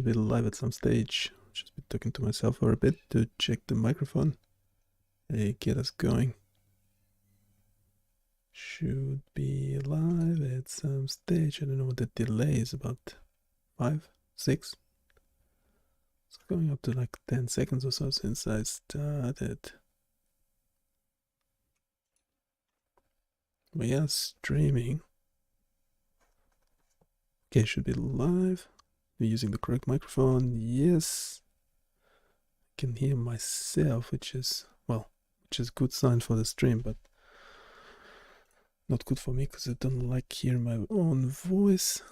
be live at some stage. Just be talking to myself for a bit to check the microphone. Hey, get us going. Should be live at some stage. I don't know what the delay is, about 5, 6. It's going up to like 10 seconds or so since I started. We are streaming. Okay, should be live. We're using the correct microphone. Yes. I can hear myself, which is a good sign for the stream, but not good for me because I don't like hearing my own voice.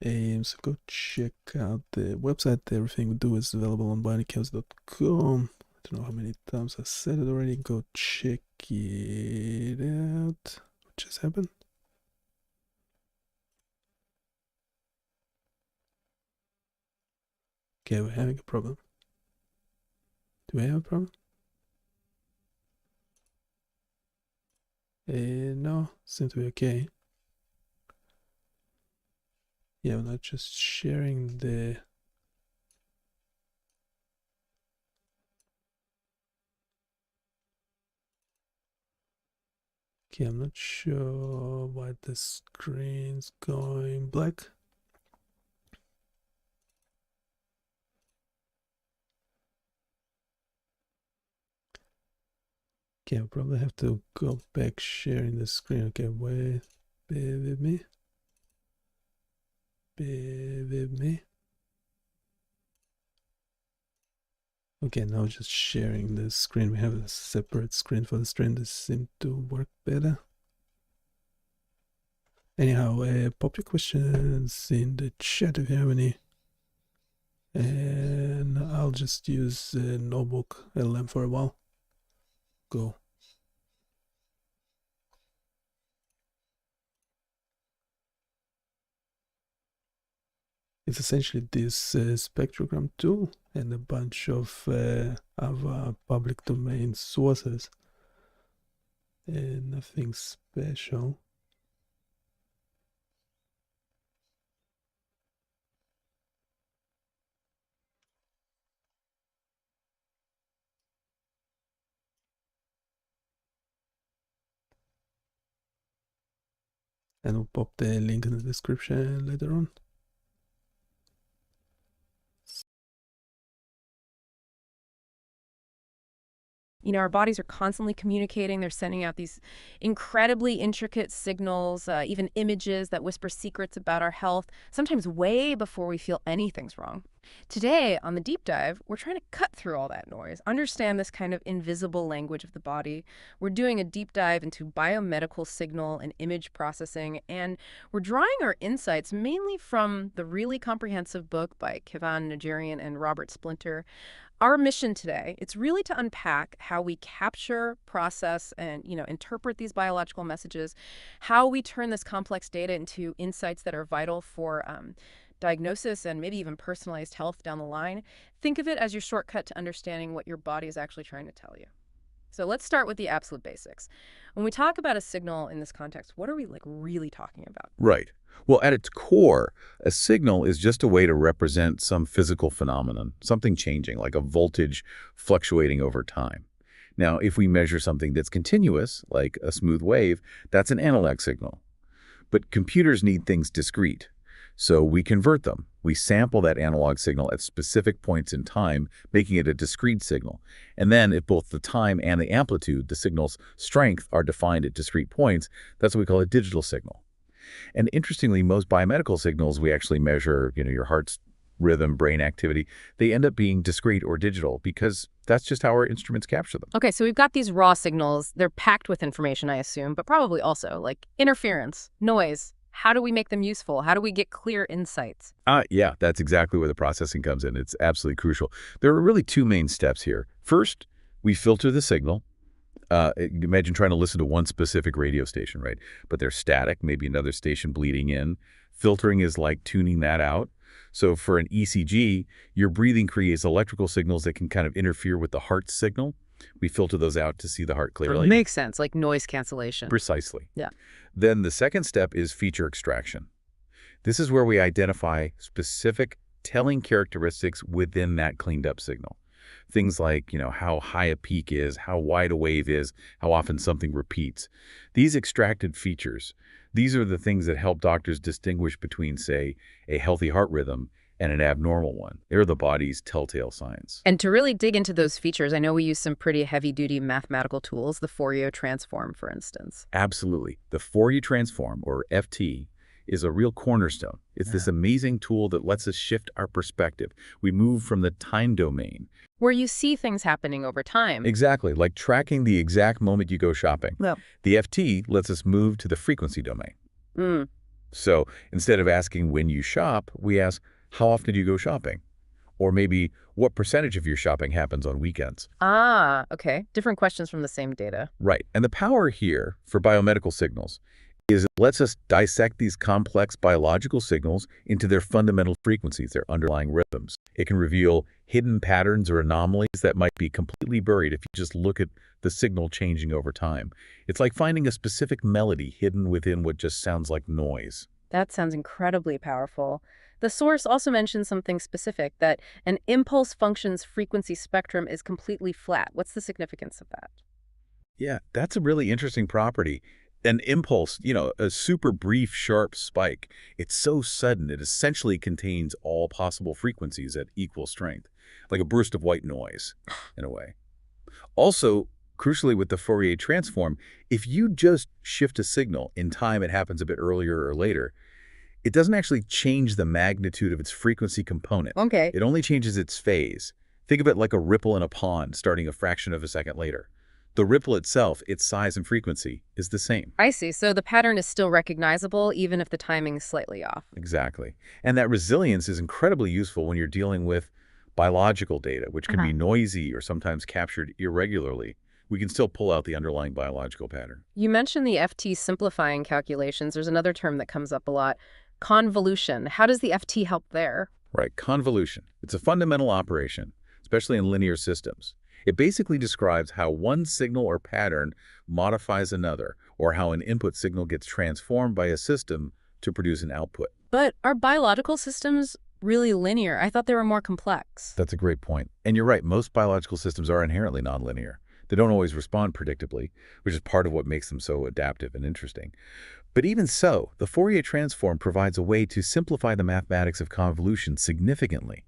So go check out the website. Everything we do is available on BioniChaos.com. I don't know how many times I said it already. Go check it out. What just happened? Okay, we're having a problem. Do we have a problem? No, seems to be okay. Yeah, we're not just sharing the... Okay, I'm not sure why the screen's going black. Okay, I'll probably have to go back sharing the screen. Okay, wait, bear with me. Bear with me. Okay, now just sharing the screen. We have a separate screen for the stream. This seemed to work better. Anyhow, pop your questions in the chat if you have any. And I'll just use notebook LM for a while. Go. It's essentially this spectrogram tool and a bunch of other public domain sources. And nothing special. And we'll pop the link in the description later on. You know, our bodies are constantly communicating. They're sending out these incredibly intricate signals, even images that whisper secrets about our health, sometimes way before we feel anything's wrong. Today, on the deep dive, we're trying to cut through all that noise, understand this kind of invisible language of the body. We're doing a deep dive into biomedical signal and image processing, and we're drawing our insights mainly from the really comprehensive book by Kevan Najarian and Robert Splinter. Our mission today, it's really to unpack how we capture, process, and interpret these biological messages, how we turn this complex data into insights that are vital for diagnosis and maybe even personalized health down the line. Think of it as your shortcut to understanding what your body is actually trying to tell you. So let's start with the absolute basics. When we talk about a signal in this context, what are we really talking about? Right. Well, at its core, a signal is just a way to represent some physical phenomenon, something changing, like a voltage fluctuating over time. Now, if we measure something that's continuous, like a smooth wave, that's an analog signal. But computers need things discrete. So we convert them. We sample that analog signal at specific points in time, making it a discrete signal. And then if both the time and the amplitude, the signal's strength, are defined at discrete points, that's what we call a digital signal. And interestingly, most biomedical signals we actually measure, your heart's rhythm, brain activity, they end up being discrete or digital because that's just how our instruments capture them. Okay, so we've got these raw signals. They're packed with information, I assume, but probably also like interference, noise. How do we make them useful? How do we get clear insights? Yeah, that's exactly where the processing comes in. It's absolutely crucial. There are really two main steps here. First, we filter the signal. Imagine trying to listen to one specific radio station, right? But they're static, maybe another station bleeding in. Filtering is like tuning that out. So for an ECG, your breathing creates electrical signals that can kind of interfere with the heart signal. We filter those out to see the heart clearly. It makes sense, like noise cancellation. Precisely. Yeah. Then the second step is feature extraction. This is where we identify specific telling characteristics within that cleaned up signal. Things like, how high a peak is, how wide a wave is, how often something repeats. These extracted features, these are the things that help doctors distinguish between, say, a healthy heart rhythm and an abnormal one. They're the body's telltale signs. And to really dig into those features, I know we use some pretty heavy-duty mathematical tools, the Fourier transform, for instance. Absolutely. The Fourier transform, or FT, is a real cornerstone. It's this amazing tool that lets us shift our perspective. We move from the time domain. Where you see things happening over time. Exactly, like tracking the exact moment you go shopping. Well. The FT lets us move to the frequency domain. Mm. So instead of asking when you shop, we ask, how often do you go shopping? Or maybe, what percentage of your shopping happens on weekends? Ah, okay. Different questions from the same data. Right. And the power here for biomedical signals is it lets us dissect these complex biological signals into their fundamental frequencies, their underlying rhythms. It can reveal hidden patterns or anomalies that might be completely buried if you just look at the signal changing over time. It's like finding a specific melody hidden within what just sounds like noise. That sounds incredibly powerful. The source also mentions something specific, that an impulse function's frequency spectrum is completely flat. What's the significance of that? Yeah, that's a really interesting property. An impulse, a super brief, sharp spike. It's so sudden, it essentially contains all possible frequencies at equal strength, like a burst of white noise, in a way. Also, crucially with the Fourier transform, if you just shift a signal in time, it happens a bit earlier or later, it doesn't actually change the magnitude of its frequency component. Okay. It only changes its phase. Think of it like a ripple in a pond starting a fraction of a second later. The ripple itself, its size and frequency, is the same. I see. So the pattern is still recognizable, even if the timing is slightly off. Exactly. And that resilience is incredibly useful when you're dealing with biological data, which can be noisy or sometimes captured irregularly. We can still pull out the underlying biological pattern. You mentioned the FT simplifying calculations. There's another term that comes up a lot, convolution. How does the FT help there? Right, convolution. It's a fundamental operation, especially in linear systems. It basically describes how one signal or pattern modifies another, or how an input signal gets transformed by a system to produce an output. But are biological systems really linear? I thought they were more complex. That's a great point. And you're right, most biological systems are inherently nonlinear. They don't always respond predictably, which is part of what makes them so adaptive and interesting. But even so, the Fourier transform provides a way to simplify the mathematics of convolution significantly.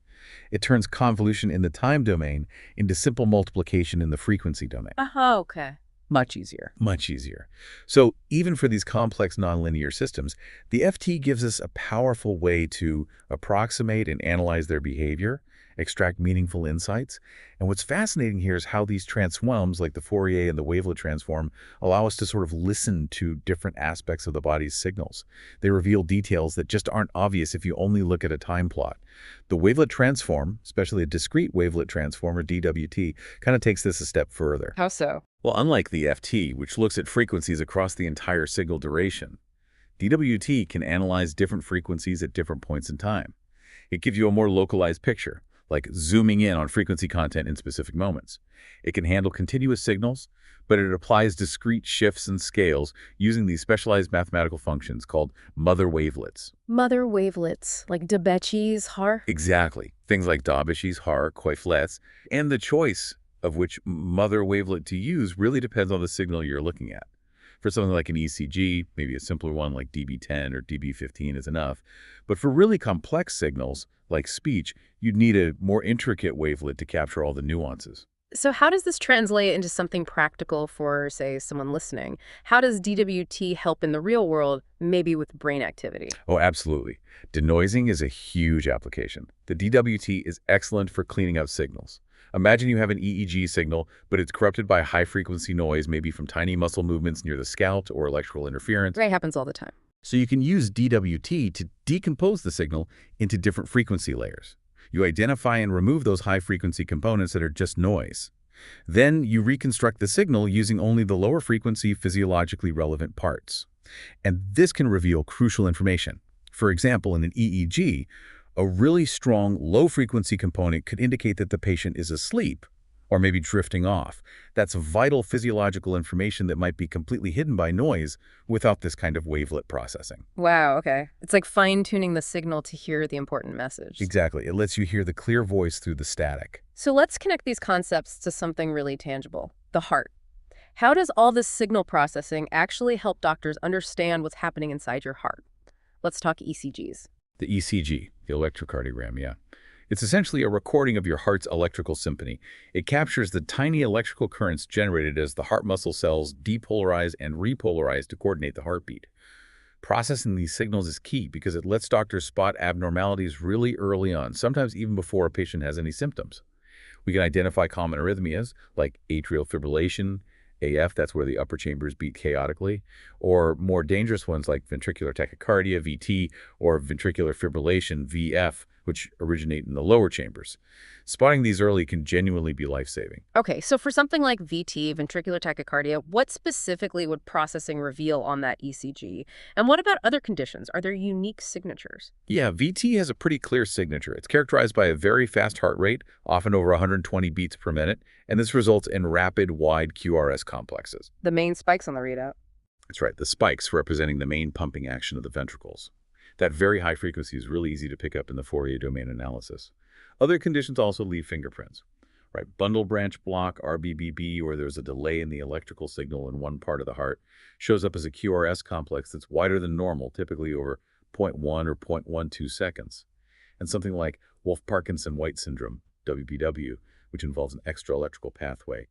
It turns convolution in the time domain into simple multiplication in the frequency domain. Okay. Much easier. Much easier. So even for these complex nonlinear systems, the FT gives us a powerful way to approximate and analyze their behavior, extract meaningful insights. And what's fascinating here is how these transforms, like the Fourier and the wavelet transform, allow us to sort of listen to different aspects of the body's signals. They reveal details that just aren't obvious if you only look at a time plot. The wavelet transform, especially a discrete wavelet transform, or DWT, kind of takes this a step further. How so? Well, unlike the FT, which looks at frequencies across the entire signal duration, DWT can analyze different frequencies at different points in time. It gives you a more localized picture, like zooming in on frequency content in specific moments. It can handle continuous signals, but it applies discrete shifts and scales using these specialized mathematical functions called mother wavelets. Mother wavelets, like Debetchis, Har? Exactly. Things like Debetchis, Har, Queuflets, and the choice of which mother wavelet to use really depends on the signal you're looking at. For something like an ECG, maybe a simpler one like dB10 or dB15 is enough. But for really complex signals, like speech, you'd need a more intricate wavelet to capture all the nuances. So how does this translate into something practical for, say, someone listening? How does DWT help in the real world, maybe with brain activity? Oh, absolutely. Denoising is a huge application. The DWT is excellent for cleaning up signals. Imagine you have an EEG signal, but it's corrupted by high-frequency noise, maybe from tiny muscle movements near the scalp or electrical interference. Right, happens all the time. So you can use DWT to decompose the signal into different frequency layers. You identify and remove those high-frequency components that are just noise. Then you reconstruct the signal using only the lower frequency physiologically relevant parts. And this can reveal crucial information. For example, in an EEG, a really strong low-frequency component could indicate that the patient is asleep, or maybe drifting off. That's vital physiological information that might be completely hidden by noise without this kind of wavelet processing. Wow, okay. It's like fine-tuning the signal to hear the important message. Exactly. It lets you hear the clear voice through the static. So let's connect these concepts to something really tangible, the heart. How does all this signal processing actually help doctors understand what's happening inside your heart? Let's talk ECGs. The ECG, the electrocardiogram, yeah. It's essentially a recording of your heart's electrical symphony. It captures the tiny electrical currents generated as the heart muscle cells depolarize and repolarize to coordinate the heartbeat. Processing these signals is key because it lets doctors spot abnormalities really early on, sometimes even before a patient has any symptoms. We can identify common arrhythmias like atrial fibrillation, AF, that's where the upper chambers beat chaotically, or more dangerous ones like ventricular tachycardia, VT, or ventricular fibrillation, VF, which originate in the lower chambers. Spotting these early can genuinely be life-saving. Okay, so for something like VT, ventricular tachycardia, what specifically would processing reveal on that ECG? And what about other conditions? Are there unique signatures? Yeah, VT has a pretty clear signature. It's characterized by a very fast heart rate, often over 120 beats per minute, and this results in rapid, wide QRS complexes. The main spikes on the readout. That's right, the spikes representing the main pumping action of the ventricles. That very high frequency is really easy to pick up in the Fourier domain analysis. Other conditions also leave fingerprints. Right, bundle branch block, RBBB, where there's a delay in the electrical signal in one part of the heart, shows up as a QRS complex that's wider than normal, typically over 0.1 or 0.12 seconds. And something like Wolff-Parkinson-White syndrome, WPW, which involves an extra electrical pathway,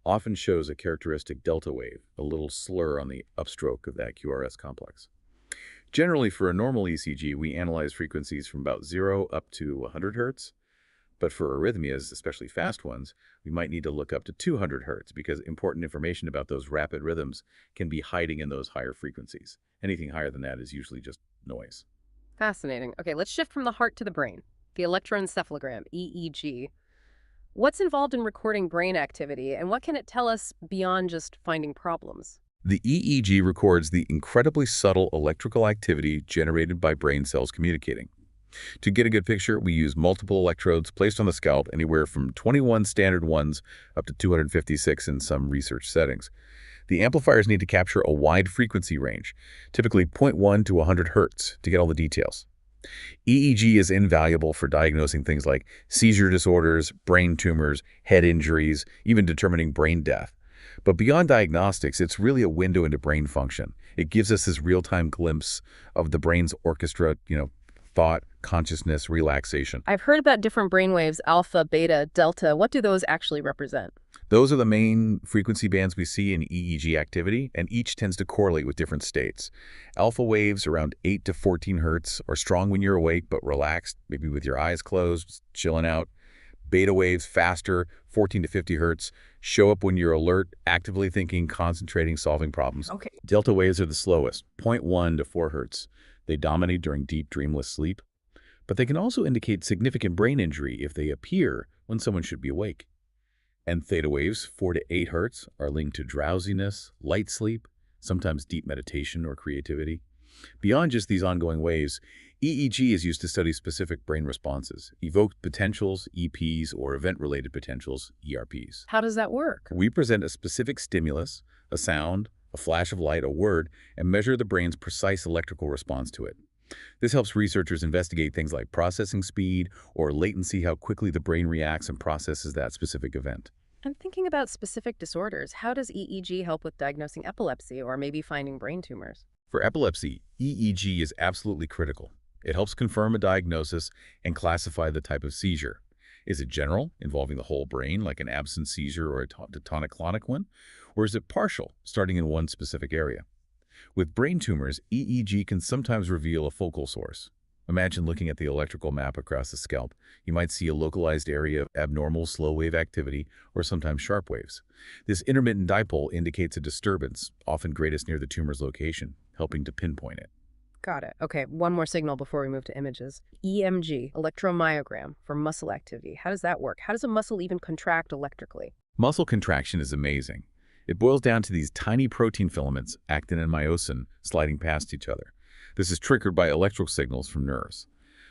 often shows a characteristic delta wave, a little slur on the upstroke of that QRS complex. Generally, for a normal ECG, we analyze frequencies from about 0 up to 100 hertz. But for arrhythmias, especially fast ones, we might need to look up to 200 hertz because important information about those rapid rhythms can be hiding in those higher frequencies. Anything higher than that is usually just noise. Fascinating. Okay, let's shift from the heart to the brain. The electroencephalogram, EEG. What's involved in recording brain activity, and what can it tell us beyond just finding problems? The EEG records the incredibly subtle electrical activity generated by brain cells communicating. To get a good picture, we use multiple electrodes placed on the scalp, anywhere from 21 standard ones up to 256 in some research settings. The amplifiers need to capture a wide frequency range, typically 0.1 to 100 hertz, to get all the details. EEG is invaluable for diagnosing things like seizure disorders, brain tumors, head injuries, even determining brain death. But beyond diagnostics, it's really a window into brain function. It gives us this real-time glimpse of the brain's orchestra, thought, consciousness, relaxation. I've heard about different brainwaves, alpha, beta, delta. What do those actually represent? Those are the main frequency bands we see in EEG activity, and each tends to correlate with different states. Alpha waves around 8 to 14 hertz are strong when you're awake but relaxed, maybe with your eyes closed, chilling out. Beta waves, faster, 14 to 50 hertz, show up when you're alert, actively thinking, concentrating, solving problems. Okay. Delta waves are the slowest, 0.1 to 4 hertz. They dominate during deep, dreamless sleep. But they can also indicate significant brain injury if they appear when someone should be awake. And theta waves, 4 to 8 hertz, are linked to drowsiness, light sleep, sometimes deep meditation or creativity. Beyond just these ongoing waves, EEG is used to study specific brain responses, evoked potentials, EPs, or event-related potentials, ERPs. How does that work? We present a specific stimulus, a sound, a flash of light, a word, and measure the brain's precise electrical response to it. This helps researchers investigate things like processing speed or latency, how quickly the brain reacts and processes that specific event. I'm thinking about specific disorders. How does EEG help with diagnosing epilepsy or maybe finding brain tumors? For epilepsy, EEG is absolutely critical. It helps confirm a diagnosis and classify the type of seizure. Is it general, involving the whole brain, like an absence seizure or a tonic-clonic one? Or is it partial, starting in one specific area? With brain tumors, EEG can sometimes reveal a focal source. Imagine looking at the electrical map across the scalp. You might see a localized area of abnormal slow-wave activity or sometimes sharp waves. This intermittent dipole indicates a disturbance, often greatest near the tumor's location, helping to pinpoint it. Got it. Okay, one more signal before we move to images. EMG, electromyogram, for muscle activity. How does that work? How does a muscle even contract electrically? Muscle contraction is amazing. It boils down to these tiny protein filaments, actin and myosin, sliding past each other. This is triggered by electrical signals from nerves.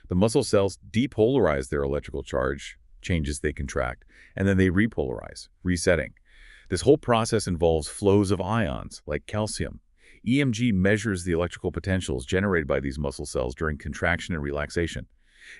The muscle cells depolarize their electrical charge, changes they contract, and then they repolarize, resetting. This whole process involves flows of ions, like calcium. EMG measures the electrical potentials generated by these muscle cells during contraction and relaxation.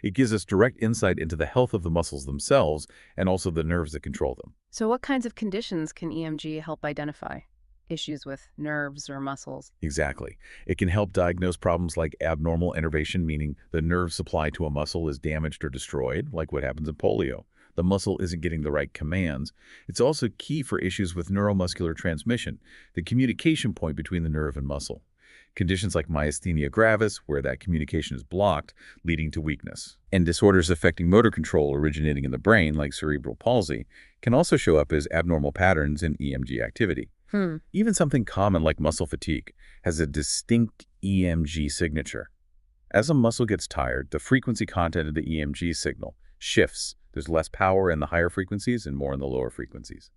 It gives us direct insight into the health of the muscles themselves and also the nerves that control them. So what kinds of conditions can EMG help identify? Issues with nerves or muscles? Exactly. It can help diagnose problems like abnormal innervation, meaning the nerve supply to a muscle is damaged or destroyed, like what happens in polio. The muscle isn't getting the right commands. It's also key for issues with neuromuscular transmission, the communication point between the nerve and muscle. Conditions like myasthenia gravis, where that communication is blocked, leading to weakness. And disorders affecting motor control originating in the brain, like cerebral palsy, can also show up as abnormal patterns in EMG activity. Even something common like muscle fatigue has a distinct EMG signature. As a muscle gets tired, the frequency content of the EMG signal shifts. There's less power in the higher frequencies and more in the lower frequencies.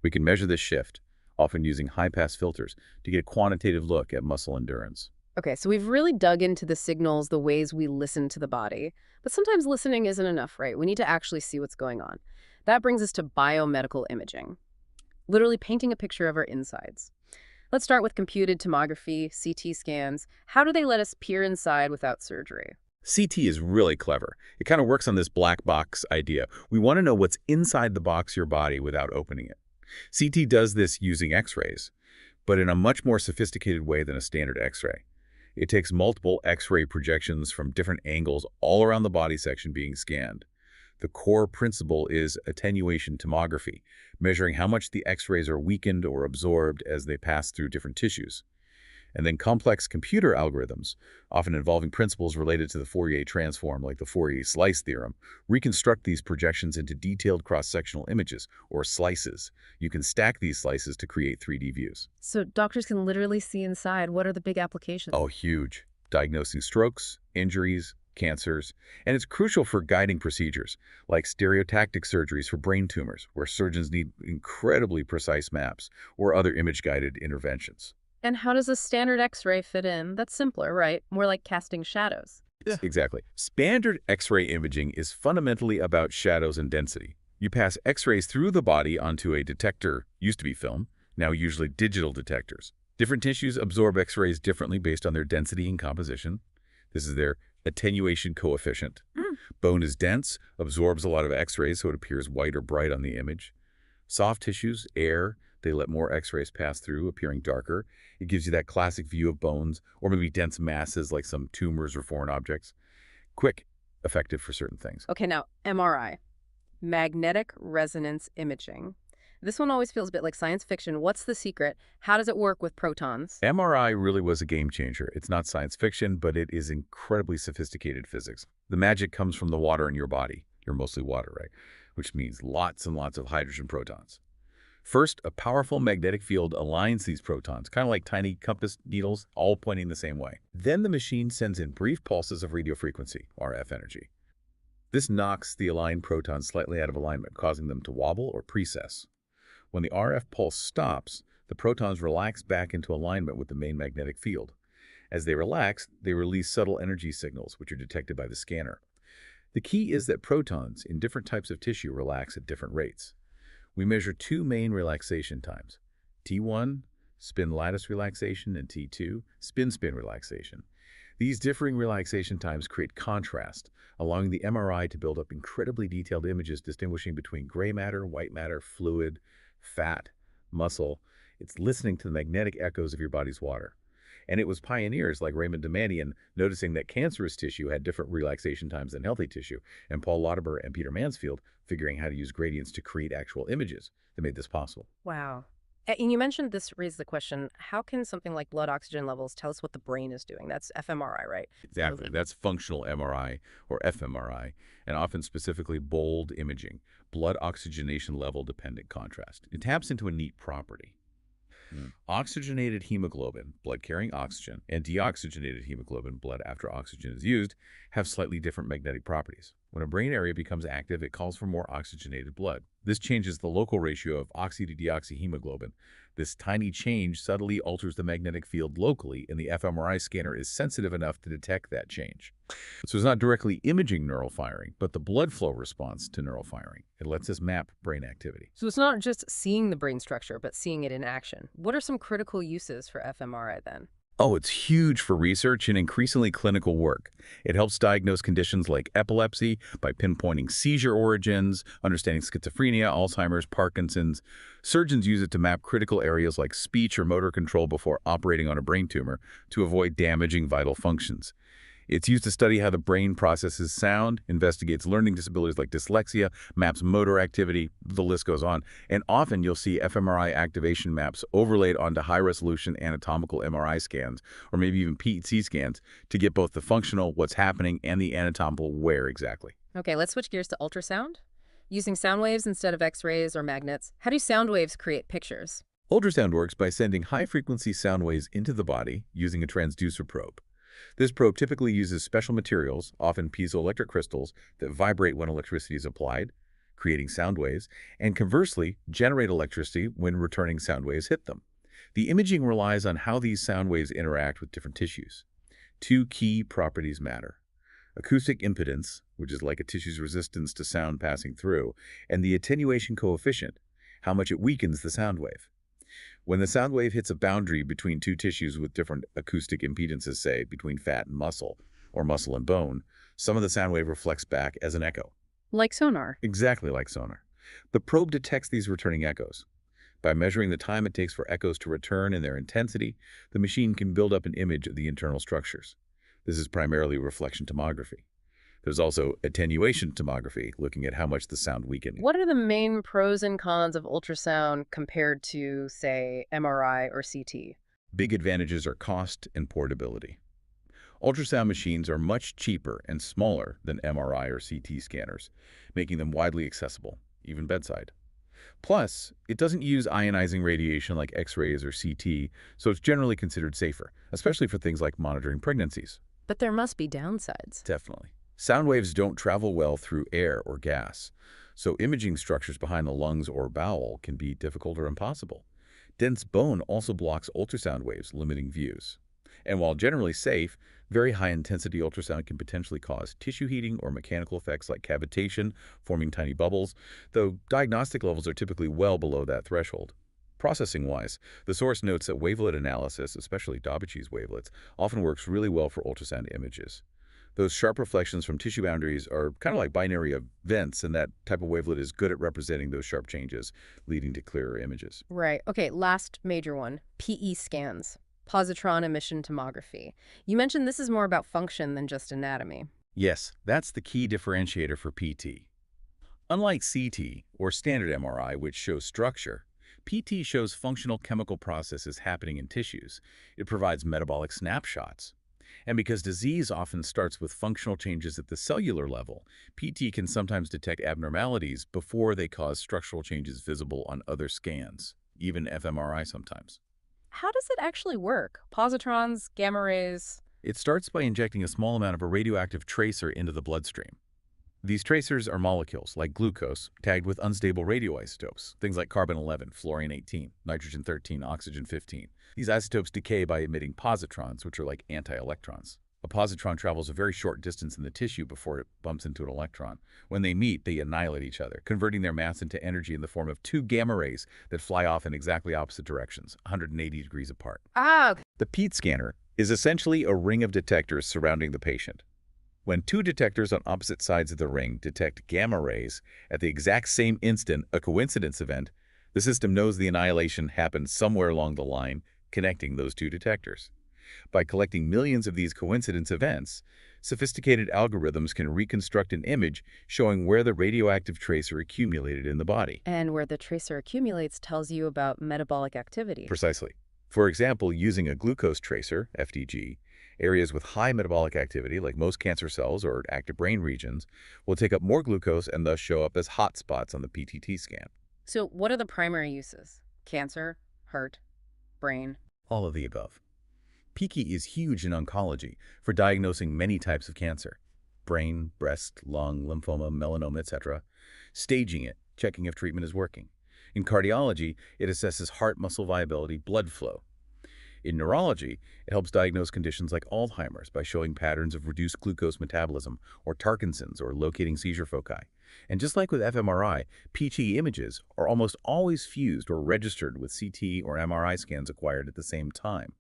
We can measure this shift, often using high-pass filters, to get a quantitative look at muscle endurance. Okay, so we've really dug into the signals, the ways we listen to the body. But sometimes listening isn't enough, right? We need to actually see what's going on. That brings us to biomedical imaging, literally painting a picture of our insides. Let's start with computed tomography, CT scans. How do they let us peer inside without surgery? CT is really clever. It kind of works on this black box idea. We want to know what's inside the box of your body without opening it. CT does this using X-rays, but in a much more sophisticated way than a standard X-ray. It takes multiple X-ray projections from different angles all around the body section being scanned. The core principle is attenuation tomography, measuring how much the X-rays are weakened or absorbed as they pass through different tissues. And then complex computer algorithms, often involving principles related to the Fourier transform like the Fourier slice theorem, reconstruct these projections into detailed cross-sectional images, or slices. You can stack these slices to create 3D views. So doctors can literally see inside. What are the big applications? Oh, huge. Diagnosing strokes, injuries, cancers, and it's crucial for guiding procedures, like stereotactic surgeries for brain tumors, where surgeons need incredibly precise maps, or other image-guided interventions. And how does a standard X-ray fit in? That's simpler, right? More like casting shadows. Yeah. Exactly. Standard X-ray imaging is fundamentally about shadows and density. You pass X-rays through the body onto a detector, used to be film, now usually digital detectors. Different tissues absorb X-rays differently based on their density and composition. This is their attenuation coefficient. Bone is dense, absorbs a lot of X-rays, so it appears white or bright on the image. Soft tissues, air, they let more X-rays pass through, appearing darker. It gives you that classic view of bones, or maybe dense masses like some tumors or foreign objects. Quick, effective for certain things. Okay, now MRI, magnetic resonance imaging. This one always feels a bit like science fiction. What's the secret? How does it work with protons? MRI really was a game changer. It's not science fiction, but it is incredibly sophisticated physics. The magic comes from the water in your body. You're mostly water, right? Which means lots and lots of hydrogen protons. First, a powerful magnetic field aligns these protons, kind of like tiny compass needles, all pointing the same way. Then the machine sends in brief pulses of radio frequency, RF energy. This knocks the aligned protons slightly out of alignment, causing them to wobble or precess. When the RF pulse stops, the protons relax back into alignment with the main magnetic field. As they relax, they release subtle energy signals, which are detected by the scanner. The key is that protons in different types of tissue relax at different rates. We measure two main relaxation times, T1, spin lattice relaxation, and T2, spin-spin relaxation. These differing relaxation times create contrast, allowing the MRI to build up incredibly detailed images distinguishing between gray matter, white matter, fluid, fat, muscle. It's listening to the magnetic echoes of your body's water. And it was pioneers like Raymond Domanian noticing that cancerous tissue had different relaxation times than healthy tissue, and Paul Lauterbur and Peter Mansfield figuring how to use gradients to create actual images that made this possible. Wow. And you mentioned this raised the question, how can something like blood oxygen levels tell us what the brain is doing? That's fMRI, right? Exactly. That's functional MRI or fMRI, and often specifically bold imaging, blood oxygenation level dependent contrast. It taps into a neat property. Oxygenated hemoglobin, blood carrying oxygen, and deoxygenated hemoglobin, blood after oxygen is used, have slightly different magnetic properties. When a brain area becomes active, it calls for more oxygenated blood. This changes the local ratio of oxy to deoxyhemoglobin. This tiny change subtly alters the magnetic field locally, and the fMRI scanner is sensitive enough to detect that change. So it's not directly imaging neural firing, but the blood flow response to neural firing. It lets us map brain activity. So it's not just seeing the brain structure, but seeing it in action. What are some critical uses for fMRI then? Oh, it's huge for research and increasingly clinical work. It helps diagnose conditions like epilepsy by pinpointing seizure origins, understanding schizophrenia, Alzheimer's, Parkinson's. Surgeons use it to map critical areas like speech or motor control before operating on a brain tumor to avoid damaging vital functions. It's used to study how the brain processes sound, investigates learning disabilities like dyslexia, maps motor activity, the list goes on. And often you'll see fMRI activation maps overlaid onto high-resolution anatomical MRI scans, or maybe even PET scans, to get both the functional, what's happening, and the anatomical where exactly. Okay, let's switch gears to ultrasound. Using sound waves instead of X-rays or magnets, how do sound waves create pictures? Ultrasound works by sending high-frequency sound waves into the body using a transducer probe. This probe typically uses special materials, often piezoelectric crystals, that vibrate when electricity is applied, creating sound waves, and conversely, generate electricity when returning sound waves hit them. The imaging relies on how these sound waves interact with different tissues. Two key properties matter: acoustic impedance, which is like a tissue's resistance to sound passing through, and the attenuation coefficient, how much it weakens the sound wave. When the sound wave hits a boundary between two tissues with different acoustic impedances, say between fat and muscle, or muscle and bone, some of the sound wave reflects back as an echo. Like sonar. Exactly like sonar. The probe detects these returning echoes. By measuring the time it takes for echoes to return and their intensity, the machine can build up an image of the internal structures. This is primarily reflection tomography. There's also attenuation tomography, looking at how much the sound weakened. What are the main pros and cons of ultrasound compared to, say, MRI or CT? Big advantages are cost and portability. Ultrasound machines are much cheaper and smaller than MRI or CT scanners, making them widely accessible, even bedside. Plus, it doesn't use ionizing radiation like X-rays or CT, so it's generally considered safer, especially for things like monitoring pregnancies. But there must be downsides. Definitely. Sound waves don't travel well through air or gas, so imaging structures behind the lungs or bowel can be difficult or impossible. Dense bone also blocks ultrasound waves, limiting views. And while generally safe, very high-intensity ultrasound can potentially cause tissue heating or mechanical effects like cavitation, forming tiny bubbles, though diagnostic levels are typically well below that threshold. Processing-wise, the source notes that wavelet analysis, especially Dobitsch's wavelets, often works really well for ultrasound images. Those sharp reflections from tissue boundaries are kind of like binary events, and that type of wavelet is good at representing those sharp changes, leading to clearer images. Right. Okay, last major one, PE scans, positron emission tomography. You mentioned this is more about function than just anatomy. Yes, that's the key differentiator for PT. Unlike CT, or standard MRI, which shows structure, PT shows functional chemical processes happening in tissues. It provides metabolic snapshots. And because disease often starts with functional changes at the cellular level, PT can sometimes detect abnormalities before they cause structural changes visible on other scans, even fMRI sometimes. How does it actually work? Positrons, gamma rays? It starts by injecting a small amount of a radioactive tracer into the bloodstream. These tracers are molecules, like glucose, tagged with unstable radioisotopes, things like carbon-11, fluorine-18, nitrogen-13, oxygen-15. These isotopes decay by emitting positrons, which are like anti-electrons. A positron travels a very short distance in the tissue before it bumps into an electron. When they meet, they annihilate each other, converting their mass into energy in the form of two gamma rays that fly off in exactly opposite directions, 180 degrees apart. Ah, The PET scanner is essentially a ring of detectors surrounding the patient. When two detectors on opposite sides of the ring detect gamma rays at the exact same instant, a coincidence event, the system knows the annihilation happened somewhere along the line, connecting those two detectors. By collecting millions of these coincidence events, sophisticated algorithms can reconstruct an image showing where the radioactive tracer accumulated in the body. and where the tracer accumulates tells you about metabolic activity. Precisely. For example, using a glucose tracer, FDG, areas with high metabolic activity, like most cancer cells or active brain regions, will take up more glucose and thus show up as hot spots on the PTT scan. So what are the primary uses? Cancer, heart, brain? All of the above. PICI is huge in oncology for diagnosing many types of cancer: brain, breast, lung, lymphoma, melanoma, etc., staging it, checking if treatment is working. In cardiology, it assesses heart muscle viability, blood flow. In neurology, it helps diagnose conditions like Alzheimer's by showing patterns of reduced glucose metabolism or Parkinson's or locating seizure foci. And just like with fMRI, PT images are almost always fused or registered with CT or MRI scans acquired at the same time.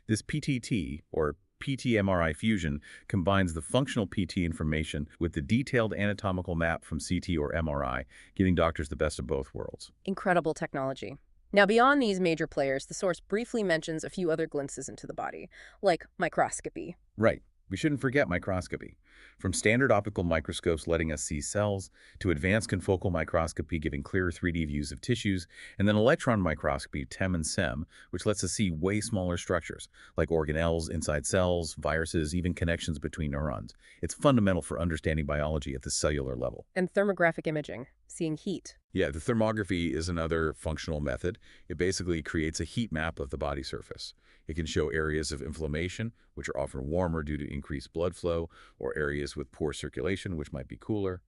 This PTT, or PT-MRI fusion, combines the functional PT information with the detailed anatomical map from CT or MRI, giving doctors the best of both worlds. Incredible technology. Now, beyond these major players, the source briefly mentions a few other glimpses into the body, like microscopy. Right. We shouldn't forget microscopy. From standard optical microscopes letting us see cells, to advanced confocal microscopy giving clearer 3D views of tissues, and then electron microscopy, TEM and SEM, which lets us see way smaller structures, like organelles inside cells, viruses, even connections between neurons. It's fundamental for understanding biology at the cellular level. And thermographic imaging, seeing heat. Yeah, the thermography is another functional method. It basically creates a heat map of the body surface. It can show areas of inflammation, which are often warmer due to increased blood flow, or areas with poor circulation, which might be cooler.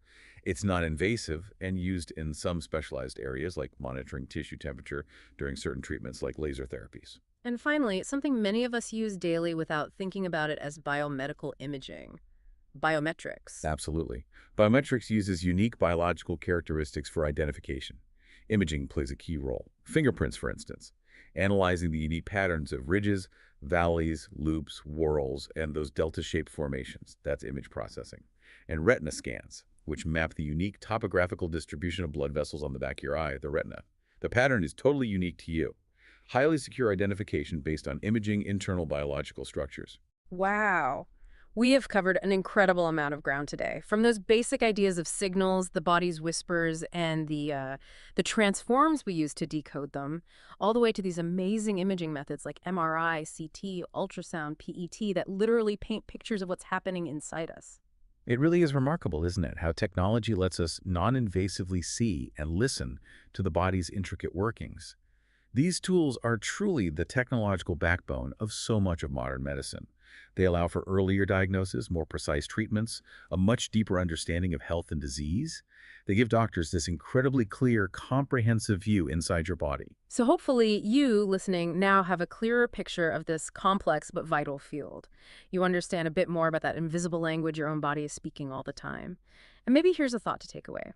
It's not invasive and used in some specialized areas like monitoring tissue temperature during certain treatments like laser therapies. And finally, something many of us use daily without thinking about it as biomedical imaging. Biometrics. Absolutely. Biometrics uses unique biological characteristics for identification. Imaging plays a key role. Fingerprints, for instance, analyzing the unique patterns of ridges, valleys, loops, whorls, and those delta-shaped formations. That's image processing. And retina scans, which map the unique topographical distribution of blood vessels on the back of your eye, the retina. The pattern is totally unique to you. Highly secure identification based on imaging internal biological structures. Wow. We have covered an incredible amount of ground today, from those basic ideas of signals, the body's whispers, and the transforms we use to decode them, all the way to these amazing imaging methods like MRI, CT, ultrasound, PET that literally paint pictures of what's happening inside us. It really is remarkable, isn't it, how technology lets us non-invasively see and listen to the body's intricate workings. These tools are truly the technological backbone of so much of modern medicine. They allow for earlier diagnosis, more precise treatments, a much deeper understanding of health and disease. They give doctors this incredibly clear, comprehensive view inside your body. So hopefully you, listening, now have a clearer picture of this complex but vital field. You understand a bit more about that invisible language your own body is speaking all the time. And maybe here's a thought to take away.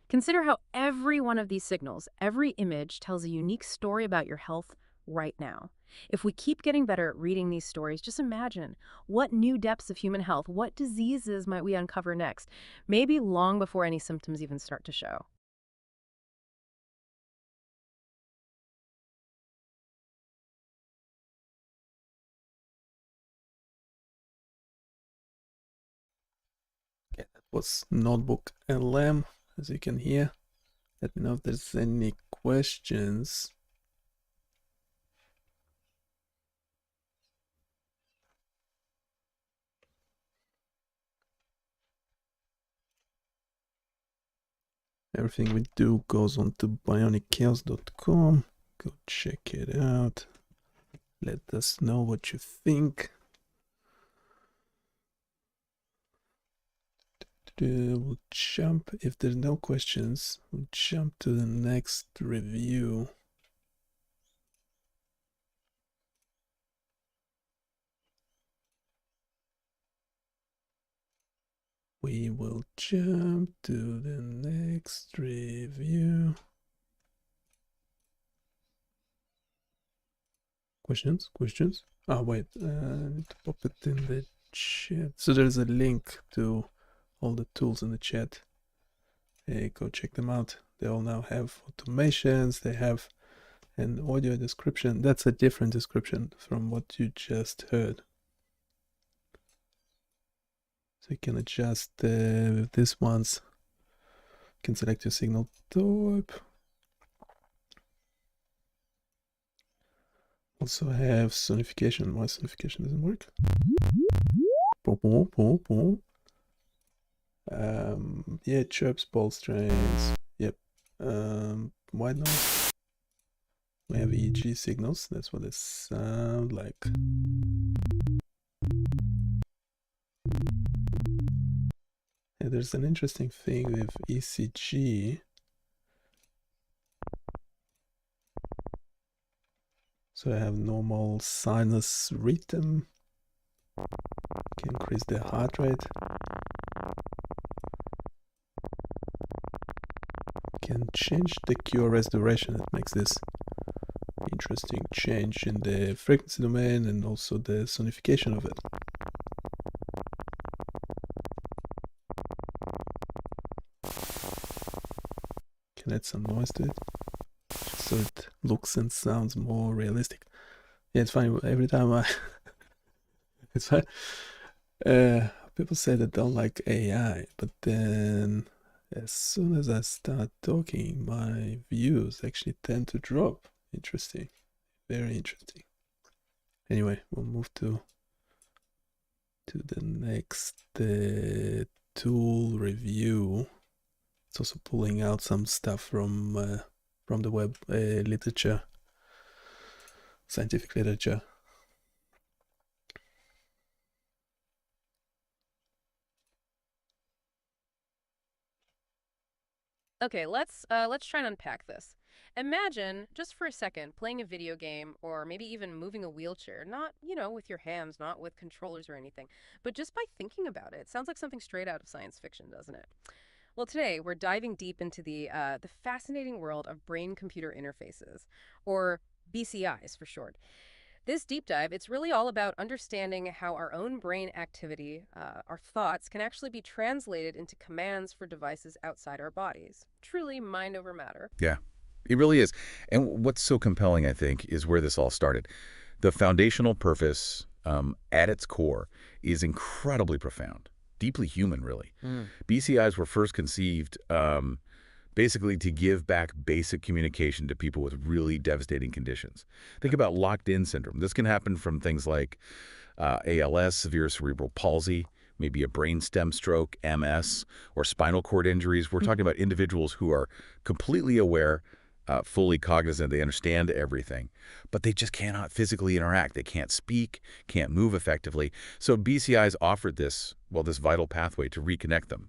Consider how every one of these signals, every image, tells a unique story about your health right now. If we keep getting better at reading these stories, just imagine what new depths of human health, what diseases might we uncover next, maybe long before any symptoms even start to show. Okay, that was Notebook LM, as you can hear. Let me know if there's any questions. Everything we do goes on to BioniChaos.com. Go check it out. Let us know what you think. We'll jump, if there's no questions, we'll jump to the next review. We will jump to the next review. Questions? Questions? Oh, wait, I need to pop it in the chat. So there's a link to all the tools in the chat. Hey, go check them out. They all now have automations. They have an audio description. That's a different description from what you just heard. So you can adjust with this one's. You can select your signal type. Also have sonification. Why sonification doesn't work? Yeah, chirps, ball strains. Yep. White noise. We have EEG signals. That's what they sound like. Yeah, there's an interesting thing with ECG. So I have normal sinus rhythm. Can increase the heart rate. Can change the QRS duration. It makes this interesting change in the frequency domain and also the sonification of it. Can add some noise to it, just so it looks and sounds more realistic. Yeah, it's funny, every time I it's fine. People say they don't like AI, but then as soon as I start talking, my views actually tend to drop. Interesting. Very interesting. Anyway, we'll move to the next tool review. It's also pulling out some stuff from the web literature, scientific literature. Okay, let's try and unpack this. Imagine, just for a second, playing a video game or maybe even moving a wheelchair, not, with your hands, not with controllers or anything, but just by thinking about it. It sounds like something straight out of science fiction, doesn't it? Well, today we're diving deep into the fascinating world of brain-computer interfaces, or BCIs for short. This deep dive, it's really all about understanding how our own brain activity, our thoughts, can actually be translated into commands for devices outside our bodies. Truly mind over matter. Yeah, it really is. And what's so compelling, I think, is where this all started. The foundational purpose at its core is incredibly profound, deeply human, really. BCIs were first conceived basically to give back basic communication to people with really devastating conditions. Think about locked-in syndrome. This can happen from things like ALS, severe cerebral palsy, maybe a brainstem stroke, MS, or spinal cord injuries. We're talking about individuals who are completely aware, fully cognizant, they understand everything, but they just cannot physically interact. They can't speak, can't move effectively. So BCIs offered this vital pathway to reconnect them,